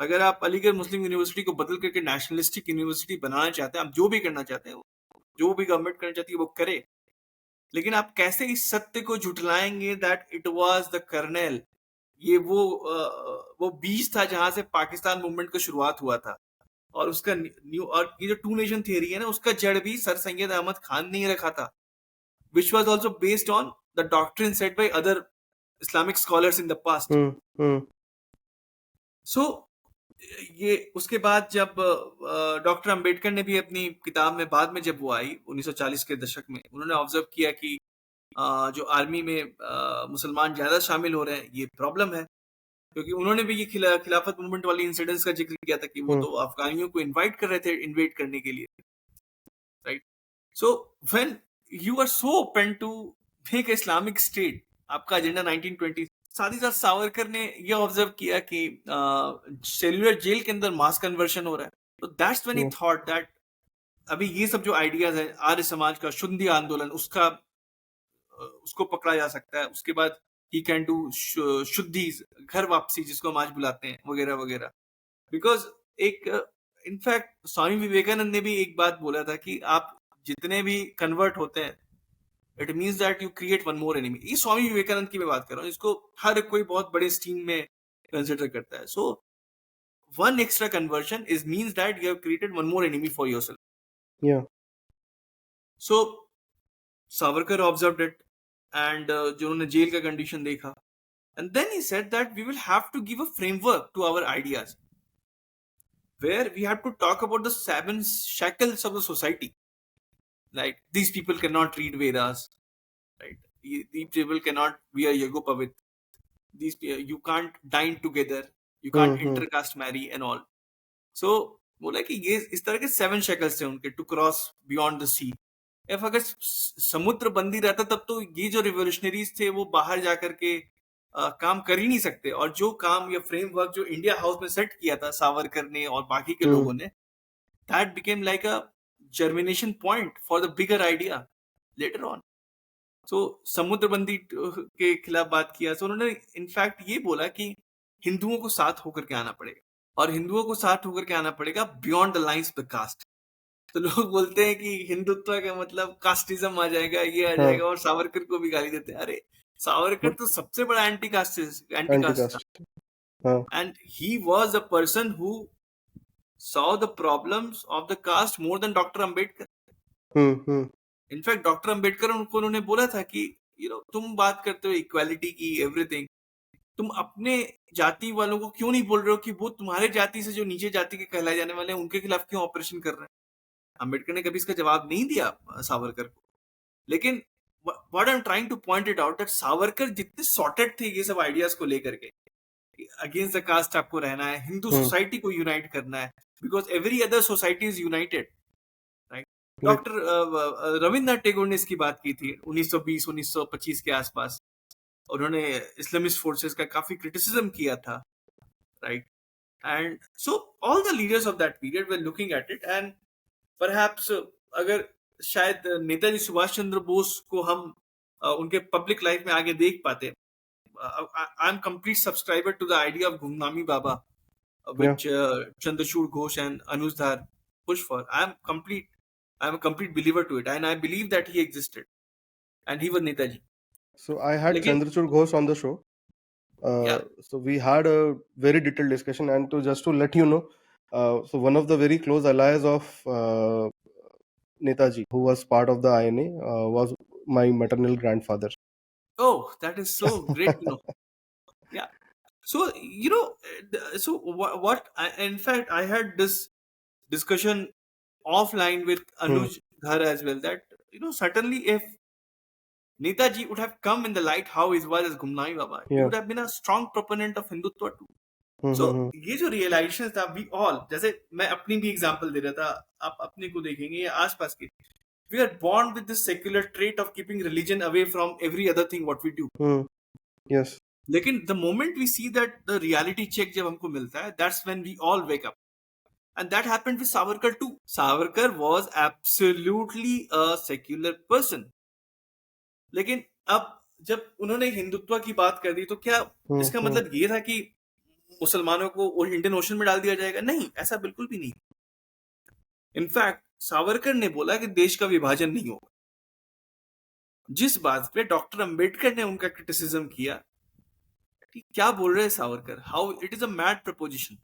अगर आप अलीगढ़ मुस्लिम यूनिवर्सिटी को बदल करके नेशनलिस्टिक यूनिवर्सिटी बनाना चाहते हैं, आप जो भी करना चाहते हैं, जो भी गवर्नमेंट करना चाहती है वो करे, लेकिन आप कैसे इस सत्य को झुटलाएंगे that it was the kernel. ये वो बीज था जहां से पाकिस्तान मूवमेंट का शुरुआत हुआ था. और उसका न्यू और ये जो टू नेशन थियरी है ना, उसका जड़ भी सर सैयद अहमद खान ने ही रखा था, which was also based on the doctrine set by other Islamic scholars in the past. So ये उसके बाद जब डॉक्टर अंबेडकर ने भी अपनी किताब में बाद में जब वो आई 1940 के दशक में, उन्होंने ऑब्जर्व किया कि जो आर्मी में मुसलमान ज्यादा शामिल हो रहे हैं, ये प्रॉब्लम है. क्योंकि उन्होंने भी ये खिलाफत मूवमेंट वाली इंसिडेंट्स का जिक्र किया था कि वो तो अफगानियों को इनवाइट कर रहे थे इन्वेट करने के लिए, right? So when you are so open to make Islamic state, आपका एजेंडा 1920, साथ ही साथ सावरकर ने यह ऑब्जर्व किया कि सेल्युलर जेल के अंदर मास कन्वर्शन हो रहा है. तो that's when he thought that अभी ये सब जो आइडियाज है आर्य समाज का शुद्धि आंदोलन, उसको पकड़ा जा सकता है. उसके बाद ही कैन डू शुद्धि घर वापसी, जिसको हम आज बुलाते हैं, वगैरह वगैरह. बिकॉज एक इनफैक्ट स्वामी विवेकानंद ने भी एक बात बोला था कि आप जितने भी कन्वर्ट होते हैं, it means that you create one more enemy. ये स्वामी विवेकानंद की मैं बात कर रहा हूँ, इसको हर कोई बहुत बड़े स्टीम में कंसिडर करता है. So one extra conversion is means that you have created one more enemy for yourself. Yeah. So Savarkar observed it and जो उन्होंने जेल का कंडीशन देखा, and then he said that we will have to give a framework to our ideas where we have to talk about the seven shackles of the society. Like, these people cannot read Vedas, right? These people cannot wear Yagopavit. You can't dine together. You can't intercaste marry and all. So, बोला कि ये इस तरह के 7 shackles थे उनके to cross beyond the sea. if अगर समुद्र बंदी रहता तब तो ये जो रिवोल्यूशनरीज थे वो बाहर जाकर के काम कर ही नहीं सकते. और जो काम या फ्रेमवर्क जो इंडिया हाउस में सेट किया था सावरकर ने और बाकी के लोगों ने, that became like a germination point for the bigger idea later on. So समुद्रबंदी के खिलाफ बात किया. सो उन्होंने इनफैक्ट ये बोला कि हिंदुओं को साथ होकर के आना पड़ेगा, और हिंदुओं को साथ होकर के आना पड़ेगा beyond the lines of the caste. तो लोग बोलते हैं कि हिंदुत्व का मतलब कास्टिज्म आ जाएगा, ये आ जाएगा, और सावरकर को भी गाली देते हैं. अरे सावरकर तो सबसे बड़ा एंटी कास्ट था. And he was a person who saw the problems of the caste more than doctor Ambedkar. In fact doctor Ambedkar उन्होंने बोला था कि तुम बात करते हो इक्वालिटी की, एवरीथिंग, तुम अपने जाति वालों को क्यों नहीं बोल रहे हो कि वो तुम्हारे जाति से जो नीचे जाति के कहलाए जाने वाले हैं उनके खिलाफ क्यों ऑपरेशन कर रहे हैं. अंबेडकर ने कभी इसका जवाब नहीं दिया सावरकर को. लेकिन what I am trying two point it out that Savarkar जितने सॉर्टेड थे ये सब आइडियाज को लेकर के, अगेंस्ट द कास्ट आपको रहना है, हिंदू सोसाइटी को यूनाइट करना है, because every other society is United, right? Doctor Rabindranath Tagore ने इसकी बात की थी 1920-1925 के आसपास. उन्होंने इस्लामिस्ट फोर्सेस का काफी क्रिटिसिज्म किया था, right? And so all the leaders of that period were looking at it. And perhaps अगर शायद नेताजी सुभाष चंद्र बोस को हम उनके पब्लिक लाइफ में आगे देख पाते, I am complete subscriber to the idea of Gumnami Baba, which Chandrachud Ghosh and Anuj Dhar push for. I am a complete believer to it, and I believe that he existed, and he was Netaji. So I had Chandrachud Ghosh on the show. So we had a very detailed discussion, and just to let you know, so one of the very close allies of Netaji, who was part of the INA, was my maternal grandfather. Oh, that is so great to know. Yeah. So, so what in fact, I had this discussion offline with Anuj Dhar as well, that, certainly if Netaji would have come in the light how he was as Gumnami Baba. He Yeah. would have been a strong proponent of Hindutva too. Hmm So हम्म ये जो realization था, we all, जैसे मैं अपनी भी example दे रहा था, आप अपने को देखेंगे या आसपास के, we are born with this secular trait of keeping religion away from every other thing what we do. yes. लेकिन the moment we see that the reality check जब हमको मिलता है, that's when we all wake up. And that happened with Savarkar too. Savarkar was absolutely a secular person. लेकिन अब जब उन्होंने हिंदुत्व की बात कर दी तो क्या इसका मतलब ये था कि मुसलमानों को इंडियन ओशन में डाल दिया जाएगा? नहीं, ऐसा बिल्कुल भी नहीं। इनफैक्ट सावरकर ने बोला कि देश का विभाजन नहीं होगा, जिस बात पे डॉक्टर अंबेडकर ने उनका क्रिटिसिज्म किया कि क्या बोल रहे हैं Savarkar, how it is a mad preposition.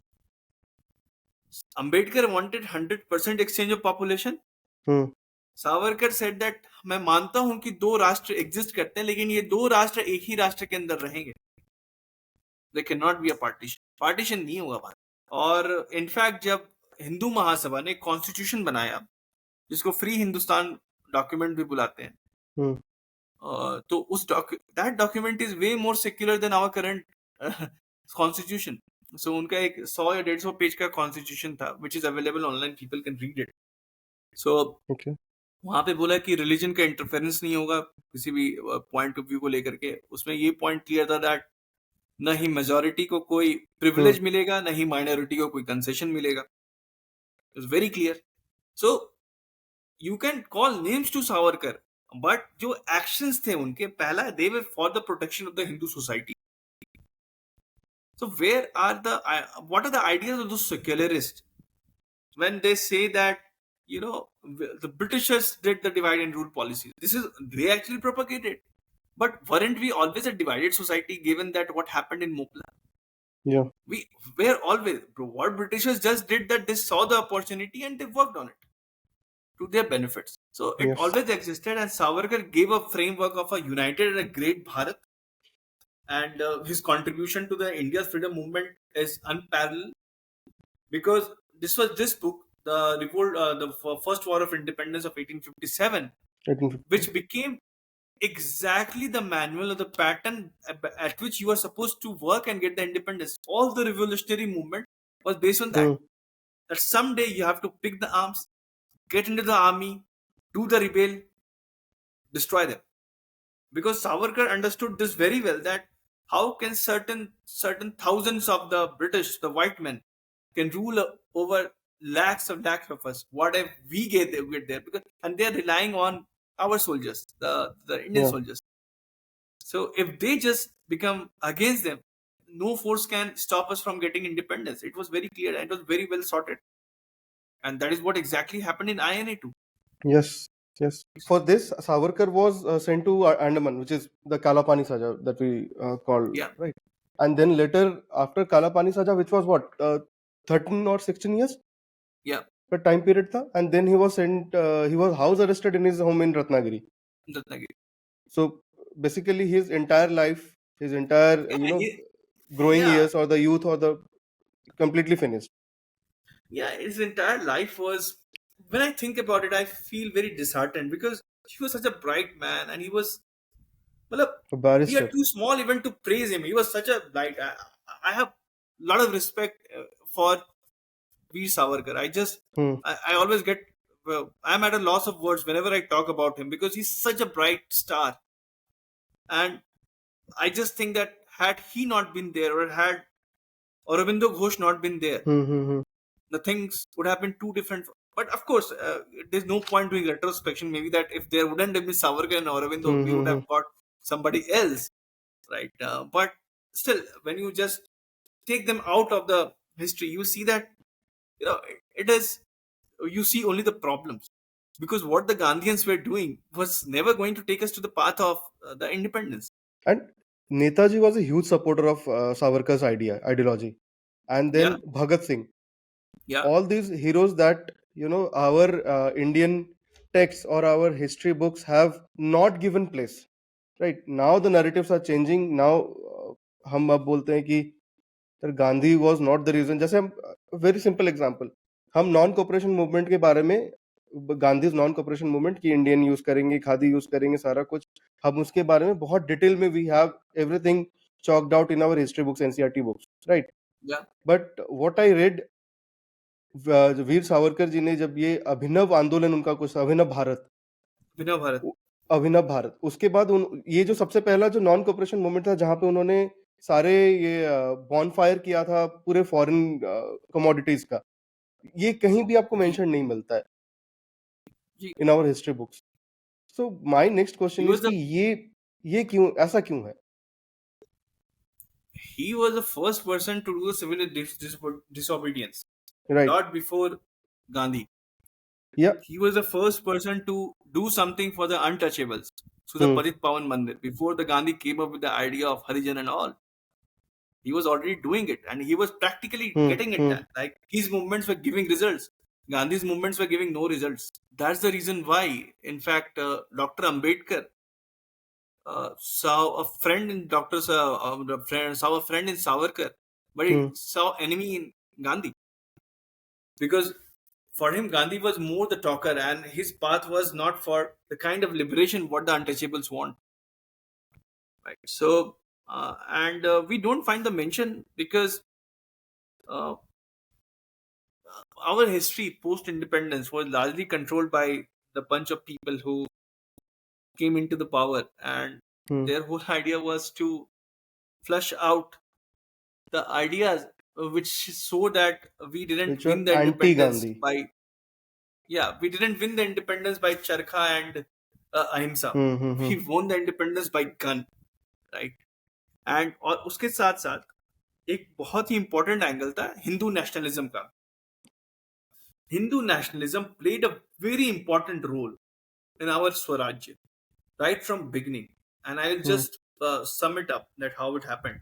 Ambedkar wanted 100% exchange of population. Savarkar said that मैं मानता हूं कि दो राष्ट्र एग्जिस्ट करते हैं, लेकिन ये दो राष्ट्र एक ही राष्ट्र के अंदर रहेंगे। They can not be a partition, partition नहीं होगा बात। और इनफैक्ट जब हिंदू महासभा ने कॉन्स्टिट्यूशन बनाया, जिसको फ्री हिंदुस्तान डॉक्यूमेंट भी बुलाते हैं, तो उस that document is way more secular than our current constitution. So उनका एक 100 या 150 पेज का कॉन्स्टिट्यूशन था, which is available online, people can read it. So वहां पे बोला कि रिलीजन का इंटरफेरेंस नहीं होगा किसी भी पॉइंट ऑफ व्यू को लेकर के। उसमें ये पॉइंट क्लियर था दैट न ही मेजोरिटी को कोई प्रिविलेज मिलेगा, न ही माइनॉरिटी को कोई कंसेशन मिलेगा। It's very clear. So you can call names to Savarkar, but जो एक्शंस थे उनके, पहला they were for the protection of the Hindu society. So where are what are the ideas of those secularists when they say that, you know, the Britishers did the divide and rule policy? They actually propagated. But weren't we always a divided society, given that what happened in Mopla? Yeah. We were always, what Britishers just did that they saw the opportunity and they worked on it to their benefits. So it always existed, and Savarkar gave a framework of a united and a great Bharat. And his contribution to the India's freedom movement is unparalleled, because this book, the revolt, the first war of independence of 1857, which became exactly the manual of the pattern at which you are supposed to work and get the independence. All the revolutionary movement was based on that. That someday you have to pick the arms, get into the army, do the rebel, destroy them. Because Savarkar understood this very well, that how can certain thousands of the British, the white men, can rule over lakhs of us? What if we get there? Because, and they are relying on our soldiers, the Indian soldiers. So if they just become against them, no force can stop us from getting independence. It was very clear and it was very well sorted. And that is what exactly happened in INA too. Yes. Yes. For this, Savarkar was sent to Andaman, which is the Kalapani Saja that we call, right? And then later, after Kalapani Saja, which was what, 13 or 16 years? Yeah. The time period tha. And then he was sent, he was house arrested in his home in Ratnagiri. So basically his entire life, his entire, growing years or the youth or the completely finished. Yeah, his entire life was, when I think about it, I feel very disheartened, because he was such a bright man and he was, well, we are too small even to praise him. He was such a bright. I have a lot of respect for Veer Savarkar. I always get, I'm at a loss of words whenever I talk about him, because he's such a bright star. And I just think that had he not been there, or had Aurobindo Ghosh not been there, the things would have been too different. But of course, there's no point doing retrospection. Maybe that if there wouldn't have been Savarkar and Aurobindo, we would have got somebody else, right? But still, when you just take them out of the history, you see that, it is, you see only the problems, because what the Gandhians were doing was never going to take us to the path of the independence. And Netaji was a huge supporter of Savarkar's ideology, and then Bhagat Singh. All these heroes that our Indian texts or our history books have not given place. Right now the narratives are changing. Now हम अब बोलते हैं कि Gandhi was not the reason. जैसे हम very simple example, हम non cooperation movement के बारे में गांधीज नॉन कॉपरेशन मूवमेंट की इंडियन यूज करेंगे, खादी यूज करेंगे, सारा कुछ हम उसके बारे में बहुत डिटेल में we have everything chalked out in our history books, NCERT books, right? Yeah, But what I read, Veer Savarkar ji ने जब ये अभिनव आंदोलन उनका कुछ अभिनव भारत, Vinay Bharat. अभिनव भारत, उसके बाद ये जो सबसे पहला जो नॉन कॉपरेशन मूवमेंट था जहां पे उन्होंने सारे ये बॉन फायर किया था पूरे फॉरेन कमोडिटीज का, ये कहीं भी आपको जी, मेंशन नहीं मिलता है जी. In our history books. So my next He question is was कि the ये क्यों ऐसा क्यों है? he was the first person to do the civil disobedience. Right. Not before Gandhi. या. He was the first person to do something for the untouchables. So the hmm. Parit Pawan Mandir. Before the Gandhi came up with the idea of Harijan and all, he was already doing it, and he was practically hmm. getting it hmm. done. Like his movements were giving results. Gandhi's movements were giving no results. That's the reason why, in fact, Dr. Ambedkar saw a friend in saw a friend in Savarkar, but he hmm. saw enemy in Gandhi, because for him Gandhi was more the talker, and his path was not for the kind of liberation what the untouchables want. Right. So, and we don't find the mention because uh, our history post independence was largely controlled by the bunch of people who came into the power, and hmm. their whole idea was to flush out the ideas which so that we didn't Which were win the anti independence Gandhi. by we didn't win the independence by charkha and ahimsa. Hmm. We won the independence by gun, right? And और उसके साथ साथ एक बहुत ही important angle था Hindu nationalism का. Hindu nationalism played a very important role in our Swarajya right from beginning, and I will hmm. just sum it up that how it happened.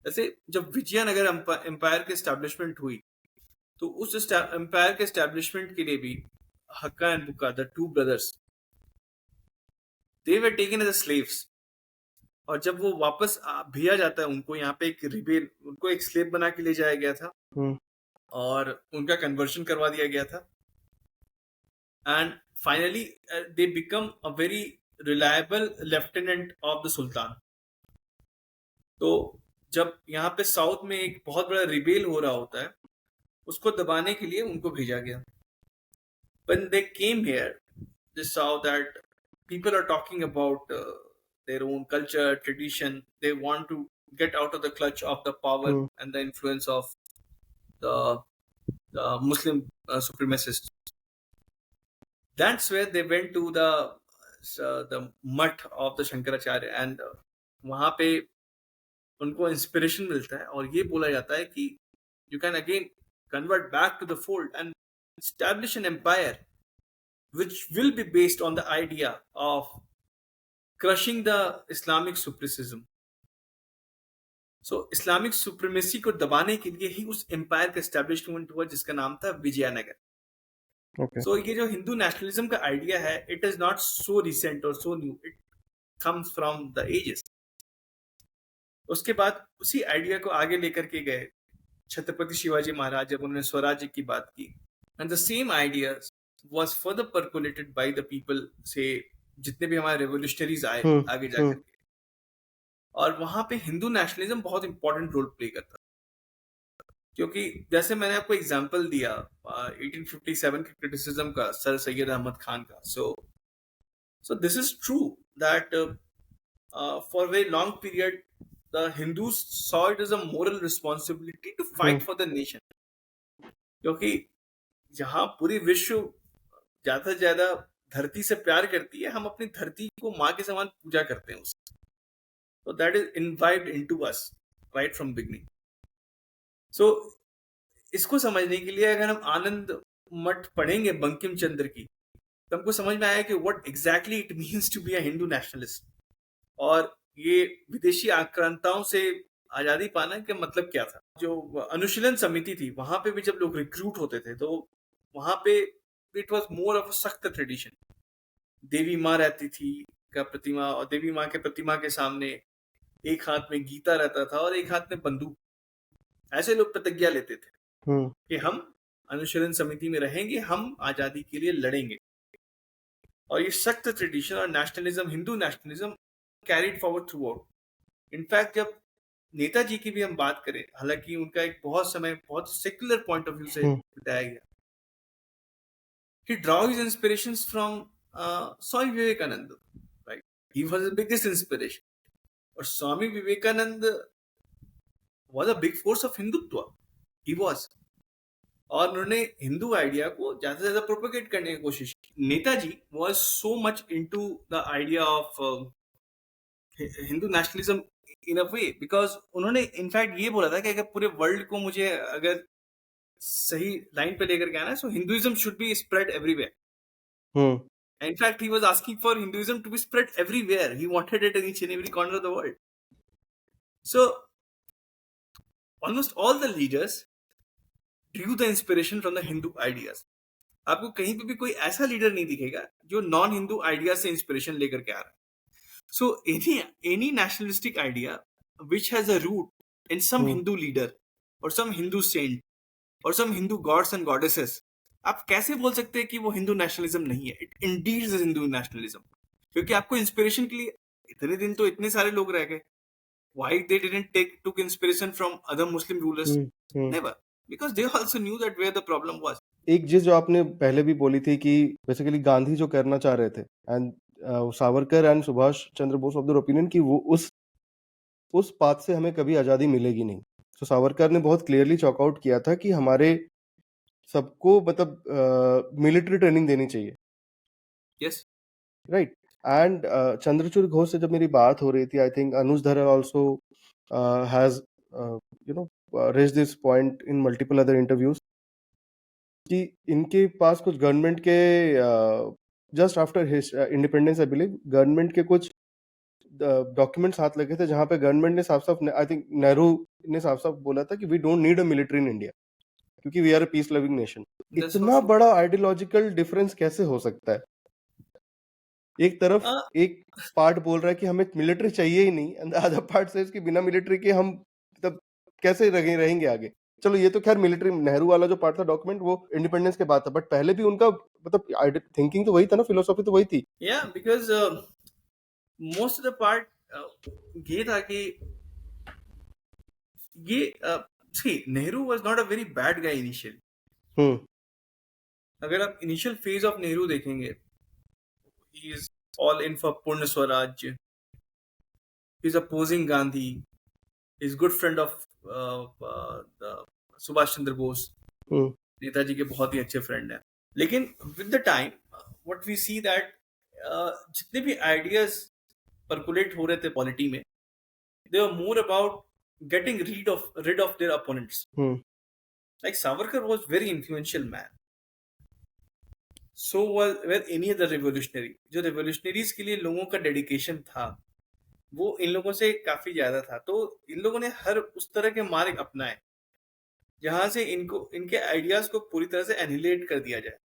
जैसे जब विजयनगर एम्पायर की एस्टैब्लिशमेंट हुई, तो उस एम्पायर के establishment के लिए भी Hakka and Bukka, the two brothers, they were taken as slaves. और जब वो वापस भेजा जाता है उनको, यहाँ पे एक रिबेल, उनको एक स्लेव बना के ले जाया गया था हम्म. और उनका कन्वर्शन करवा दिया गया था, and finally they become a very reliable lieutenant of the sultan. तो जब यहाँ पे साउथ में एक बहुत बड़ा रिबेल हो रहा होता है, उसको दबाने के लिए उनको भेजा गया. When they came here, they saw that people are talking about their own culture, tradition. They want to get out of the clutch of the power hmm. and the influence of the, the Muslim supremacists. That's where they went to the mutt of the Shankaracharya, and वहाँ पे उनको inspiration मिलता है और ये बोला जाता है कि you can again convert back to the fold and establish an empire which will be based on the idea of crushing the Islamic supremacism. So Islamic supremacy को दबाने के लिए ही उस एम्पायर का एस्टेब्लिशमेंट हुआ जिसका नाम था विजयनगर. ओके. So ये जो हिंदू नेशनलिज्म का आइडिया है, it is not so recent और so new, it comes from the ages. उसके बाद उसी आइडिया को आगे लेकर के गए छत्रपति शिवाजी महाराज जब उन्होंने स्वराज्य की बात की, and the same idea was further percolated by the people, से जितने भी हमारे रेवोल्यूशनरीज आए आगे जाकर के, और वहां पे हिंदू नेशनलिज्म बहुत इंपॉर्टेंट रोल प्ले करता है. क्योंकि जैसे मैंने आपको एग्जांपल दिया 1857 के क्रिटिसिज्म का सर सैयद अहमद खान का. So this is true that for very long period the Hindus saw it as a moral responsibility to fight for the nation. क्योंकि जहां पूरी विश्व ज्यादा से ज्यादा धरती से प्यार करती है, हम अपनी धरती को माँ के समान पूजा करते हैं उससे. तो that is imbibed into us right from beginning. So इसको समझने के लिए अगर हम आनंद मठ पढ़ेंगे बंकिम चंद्र की, तो हमको समझ में आया कि what exactly it means to be a Hindu nationalist, और ये विदेशी आक्रांताओं से आजादी पाना का मतलब क्या था. जो अनुशीलन समिति थी, वहां पे भी जब लोग रिक्रूट होते थे तो वहां पे it was more of a सख्त ट्रेडिशन. देवी माँ रहती थी का प्रतिमा, और देवी माँ के प्रतिमा के सामने एक हाथ में गीता रहता था और एक हाथ में बंदूक. ऐसे लोग प्रतिज्ञा लेते थे कि हम अनुशीलन समिति में रहेंगे, हम आजादी के लिए लड़ेंगे। और ये सख्त ट्रेडिशन और nationalism, Hindu nationalism carried forward through out. In fact जब नेताजी की भी हम बात करें, हालांकि उनका एक बहुत समय बहुत सेक्युलर पॉइंट ऑफ व्यू से बताया गया, he draw his inspirations from Swami Vivekananda, right? He was the biggest inspiration. Or Swami Vivekananda was a big force of Hindutva. He was. और उन्होंने हिंदू आइडिया को ज्यादा से ज्यादा प्रोपेगेट करने की कोशिश की। Netaji was so much into the idea of Hindu nationalism in a way, because उन्होंने इनफैक्ट ये बोला था कि अगर पूरे वर्ल्ड को मुझे अगर सही लाइन पे लेकर के आना है, so Hinduism should be spread everywhere. In fact, he was asking for Hinduism to be spread everywhere. He wanted it in each and every corner of the world. So, almost all the leaders drew the inspiration from the Hindu ideas. आपको कहीं पे भी कोई ऐसा leader नहीं दिखेगा जो non Hindu idea से इंस्पिरेशन लेकर के आ रहा है। So any nationalistic idea which has a root in some Hindu leader और सम हिंदू सेंट और some Hindu gods and goddesses, आप कैसे बोल सकते हैं कि वो हिंदू नेशनलिज्म नहीं है? It Indeed is Hindu nationalism, क्योंकि आपको इंस्पिरेशन के लिए इतने दिन तो इतने सारे लोग रह गए। Why they didn't took inspiration from other Muslim rulers? Never, because they also knew that where the problem was. एक चीज जो आपने पहले भी बोली थी कि बेसिकली गांधी जो करना चाह रहे थे, and Savarkar and Subhash Chandra Bose of the opinion कि वो उस पाथ से हमें कभी आजादी मिलेगी नहीं। तो सावरकर ने बहुत क्लियरली चॉकआउट किया था कि हमारे सबको मतलब मिलिट्री ट्रेनिंग देनी चाहिए। Yes, right. And Chandrachud Ghosh से जब मेरी बात हो रही थी, आई think Anuj Dhar also has raised this point in multiple other interviews कि इनके पास कुछ गवर्नमेंट के just after independence I believe government के कुछ डॉक्यूमेंट्स हाथ लगे थे जहां पे गवर्नमेंट ने साफ साफ, आई थिंक नेहरू ने साफ साफ बोला था कि we don't need a military in India क्योंकि we are a peace loving nation. इतना बड़ा आइडियोलॉजिकल डिफरेंस कैसे हो सकता है? एक तरफ एक पार्ट बोल रहा है कि हमें मिलिट्री चाहिए ही नहीं, एंड द अदर पार्ट से इसके बिना मिलिट्री के हम तब कैसे रहेंगे आगे। चलो ये तो खैर मिलिट्री, नेहरू वाला जो पार्ट था डॉक्यूमेंट वो इंडिपेंडेंस के बाद था, बट पहले भी उनका मतलब थिंकिंग तो वही था ना, फिलोसॉफी तो वही थी। या because most of the part ये था कि ये Nehru was not a very bad guy initially. अगर आप इनिशियल फेज ऑफ नेहरू देखेंगे, he is all in for Purna Swaraj. He's opposing Gandhi. He's good friend of the Subhash Chandra Bose. Netaji के बहुत ही अच्छे फ्रेंड हैं। लेकिन with the time what we see that जितने भी आइडियाज परकुलेट हो रहे थे पॉलिटी में, they were more about getting rid of their opponents. Like Savarkar was very influential man. So were any other revolutionary. जो revolutionaries के लिए लोगों का डेडिकेशन था वो इन लोगों से काफी ज्यादा था। तो इन लोगों ने हर उस तरह के मार्ग अपनाए जहां से इनके आइडियाज को पूरी तरह से एनिहिलेट कर दिया जाए।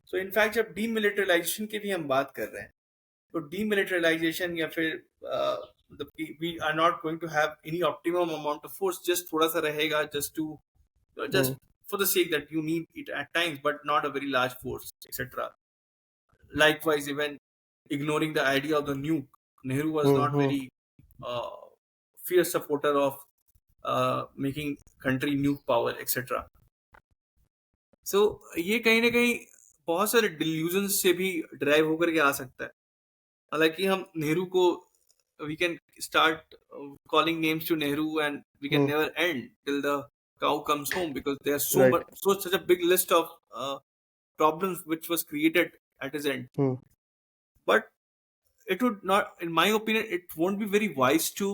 सो इनफैक्ट जब डीमिलिटराइजेशन की भी हम बात कर रहे हैं, तो डीमिलिटराइजेशन या फिर we are not going to have any optimum amount of force, just थोड़ा सा रहेगा, just for the sake that you need it at times, but not a very large force, etc. Likewise, even ignoring the idea of the nuke, Nehru was not very fierce supporter of making country nuke power, etc. So ये कहीं ना कहीं बहुत सारे delusion से भी drive होकर के आ सकता है। हालांकि हम नेहरू को we can start calling names to Nehru and we can never end till the cow comes home, because there's such a big list of problems which was created at his end. But it would not, in my opinion, it won't be very wise to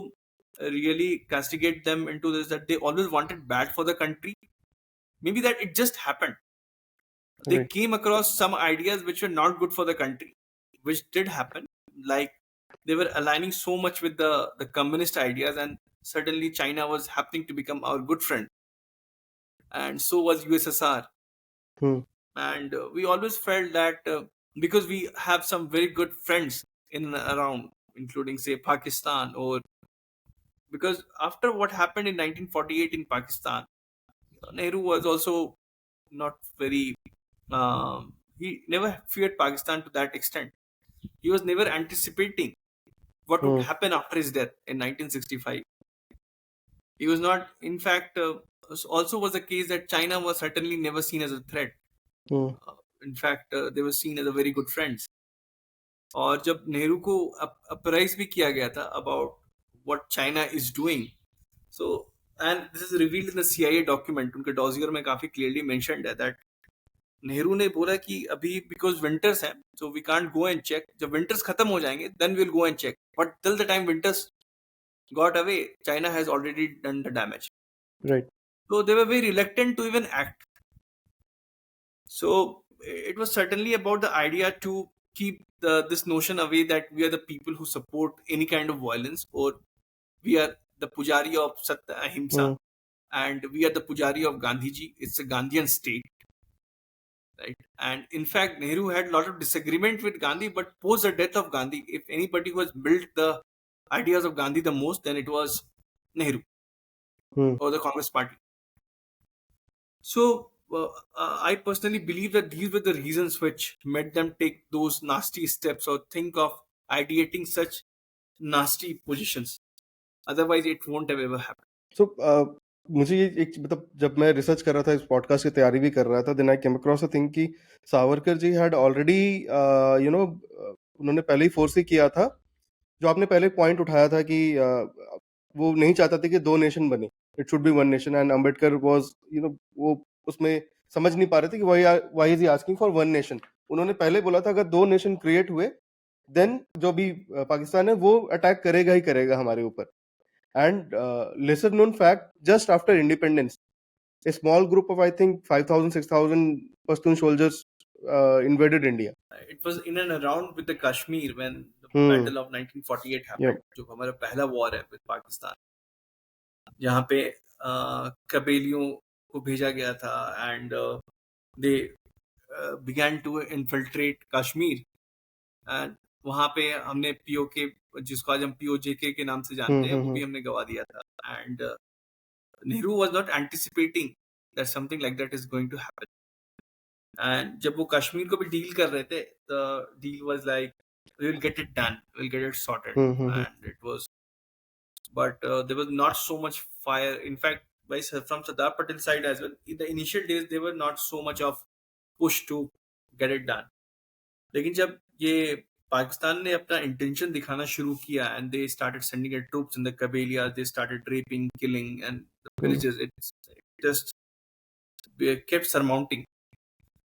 really castigate them into this, that they always wanted bad for the country. Maybe that it just happened. They came across some ideas which were not good for the country, which did happen. Like they were aligning so much with the communist ideas, and suddenly China was happening to become our good friend. And so was USSR. And we always felt that because we have some very good friends in and around, including say Pakistan, or because after what happened in 1948 in Pakistan, Nehru was also not very. He never feared Pakistan to that extent. He was never anticipating what would Hmm. happen after his death in 1965. He was not. In fact, also was the case that China was certainly never seen as a threat. Hmm. In fact, they were seen as a very good friends. और जब नेहरू को अपराइज भी किया गया था about what China is doing, so and this is revealed in the CIA document, उनके dossier में काफी clearly mentioned है that नेहरू ने बोला कि अभी बिकॉज विंटर्स हैं so we can't go and check, जब विंटर्स खत्म हो जाएंगे then will go and check, but till the time winters got away China has already done the damage. Right. So they were very reluctant to even act. So it was certainly about the idea to keep this notion away that we are the people who support any kind of violence, or we are the pujari of Satya Ahimsa, Hmm. and we are the pujari of Gandhiji. It's a Gandhian state, right? And in fact, Nehru had a lot of disagreement with Gandhi, but post the death of Gandhi, if anybody who has built the ideas of Gandhi the most, then it was Nehru Hmm. or the Congress party. So I personally believe that these were the reasons which made them take those nasty steps or think of ideating such nasty positions. Otherwise, it won't have ever happened. So मुझे ये एक मतलब जब मैं research कर रहा था, इस पॉडकास्ट की तैयारी भी कर रहा था, then I came across a thing कि Savarkar ji had already you know उन्होंने पहले ही फोर्स ही किया था, जो आपने पहले पॉइंट उठाया था कि वो नहीं चाहता था कि दो नेशन बने, it should B one nation, and Ambedkar was वो उसमें समझ नहीं पा रहे थे कि why is he asking for one nation. उन्होंने पहले बोला था अगर दो नेशन क्रिएट हुए देन जो भी पाकिस्तान है वो अटैक करेगा ही करेगा हमारे ऊपर. And lesser known fact, just after independence, a small group of I think 5,000, 6,000 Pashtun soldiers invaded India. It was in and around with the Kashmir when the Hmm. Battle of 1948 Yeah. happened, जो हमारा पहला war है with Pakistan, जहाँ पे कबीलियों को भेजा गया था and they began to infiltrate Kashmir, and वहाँ पे हमने पीओके, जिसको आज हम पीओजेके के नाम से जानते हैं, वो भी हमने गवा दिया था. And Nehru was not anticipating that something like that is going to happen. And जब वो कश्मीर को भी डील कर रहे थे, the deal was like we will get it done, we'll get it sorted. And it was, but there was not so much fire. In fact, from Sardar Patel side as well, in the initial days there were not so much of push to get it done. लेकिन जब ये पाकिस्तान ने अपना intention दिखाना शुरू किया and they started sending their troops in the Kabylia, they started raping, killing, and the villages, it just kept surmounting.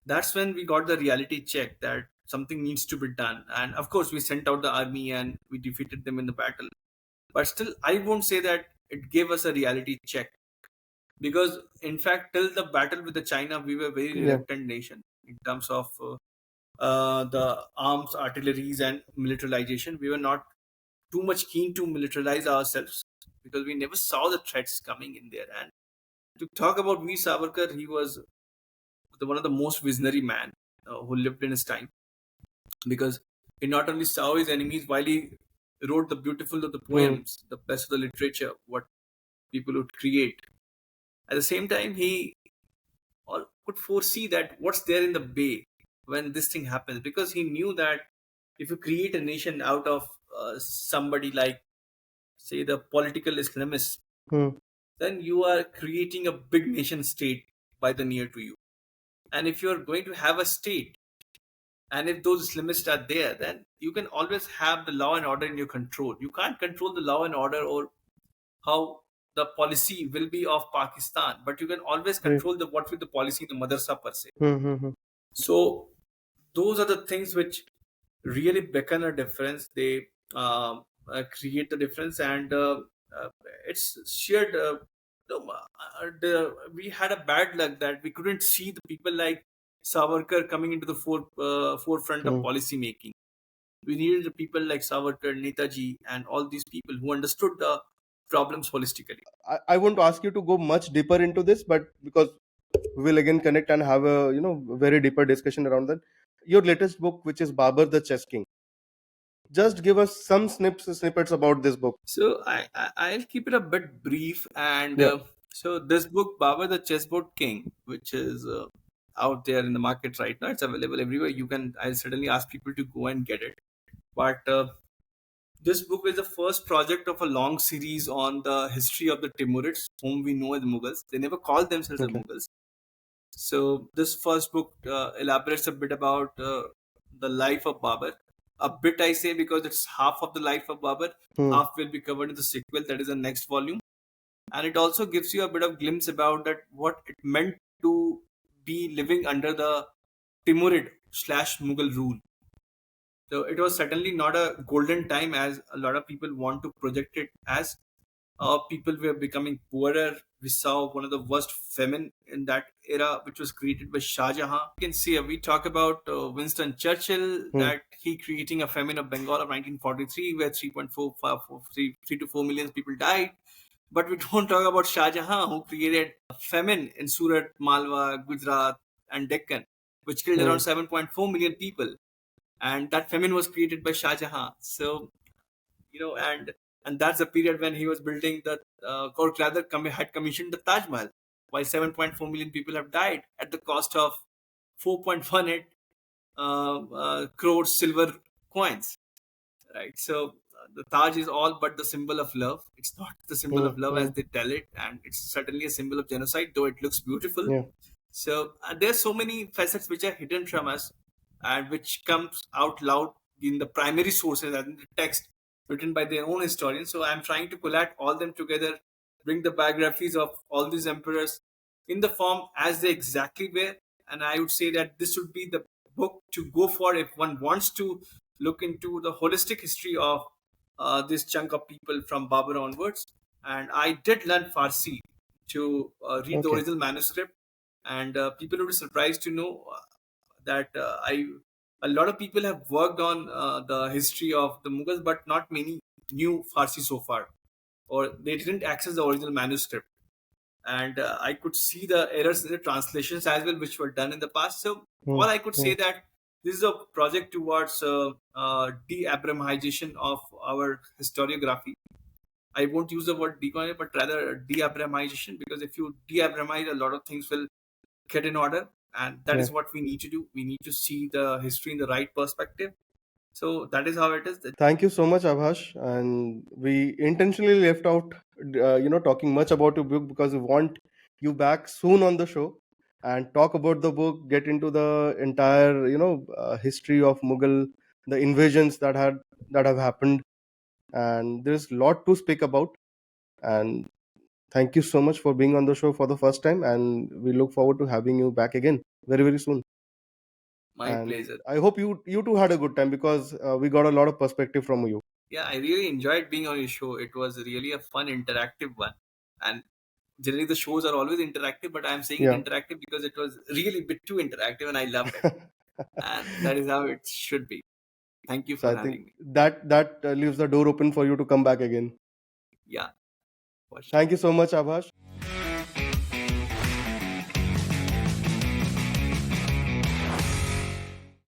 That's when we got the reality check that something needs to be done. And of course, we sent out the army and we defeated them in the battle. But still, I won't say that it gave us a reality check. Because, in fact, till the battle with the China, we were a very reluctant nation in terms of the arms, artilleries, and militarization. We were not too much keen to militarize ourselves because we never saw the threats coming in there. And to talk about Veer Savarkar, he was one of the most visionary man who lived in his time, because he not only saw his enemies while he wrote the beautiful of the poems, the best of the literature, what people would create. At the same time, he could foresee that what's there in the bay when this thing happens, because he knew that if you create a nation out of somebody like, say, the political Islamists, then you are creating a big nation state by the near to you. And if you're going to have a state, and if those Islamists are there, then you can always have the law and order in your control. You can't control the law and order or how the policy will be of Pakistan, but you can always control what will the policy in the madrasa per se. So those are the things which really beckon a difference. They create the difference, and it's shared. We had a bad luck that we couldn't see the people like Savarkar coming into the forefront of policy making. We needed the people like Savarkar, Netaji, and all these people who understood the problems holistically. I want to ask you to go much deeper into this, but because we will again connect and have a very deeper discussion around that. Your latest book, which is Babar the Chess King, just give us some snippets about this book. So I'll keep it a bit brief. And so this book, Babar the Chessboard King, which is out there in the market right now. It's available everywhere. I'll certainly ask people to go and get it. But this book is the first project of a long series on the history of the Timurids, whom we know as Mughals. They never called themselves the Okay. Mughals. So this first book elaborates a bit about the life of Babur. A bit, I say, because it's half of the life of Babur. Hmm. Half will be covered in the sequel, that is the next volume. And it also gives you a bit of glimpse about that what it meant to be living under the Timurid / Mughal rule. So it was certainly not a golden time as a lot of people want to project it as. People were becoming poorer. We saw one of the worst famine in that era, which was created by Shah Jahan. You can see we talk about Winston Churchill, Hmm. that he creating a famine of Bengal of 1943, where 3 to 4 million people died. But we don't talk about Shah Jahan, who created a famine in Surat, Malwa, Gujarat, and Deccan, which killed around 7.4 million people. And that famine was created by Shah Jahan. So, and that's the period when he was building the, or rather, had commissioned the Taj Mahal, while 7.4 million people have died at the cost of 4.18 crores silver coins. Right. So the Taj is all but the symbol of love. It's not the symbol of love as they tell it, and it's certainly a symbol of genocide, though it looks beautiful. Yeah. So there's so many facets which are hidden from us, and which comes out loud in the primary sources and the text written by their own historians. So I'm trying to collect all them together, bring the biographies of all these emperors in the form as they exactly were. And I would say that this would be the book to go for if one wants to look into the holistic history of this chunk of people from Babur onwards. And I did learn Farsi to read the Okay. original manuscript, and people will be surprised to know that a lot of people have worked on the history of the Mughals, but not many knew Farsi so far, or they didn't access the original manuscript. And I could see the errors in the translations as well, which were done in the past. So all I could say that this is a project towards de-Abrahamization of our historiography. I won't use the word decolonial, but rather de-Abrahamization, because if you de-Abrahamize, a lot of things will get in order, and that is what we need to do. We need to see the history in the right perspective. So that is how it is. Thank you so much, Abhash. And we intentionally left out, talking much about your book because we want you back soon on the show and talk about the book, get into the entire, history of Mughal, the invasions that have happened, and there's a lot to speak about. And thank you so much for being on the show for the first time, and we look forward to having you back again very, very soon. My And pleasure. I hope you too had a good time because we got a lot of perspective from you. Yeah, I really enjoyed being on your show. It was really a fun, interactive one. And generally, the shows are always interactive, but I'm saying it interactive because it was really a bit too interactive, and I loved it. And that is how it should be. Thank you So for I having think me. that leaves the door open for you to come back again. Yeah, for sure. Thank you so much, Abhash.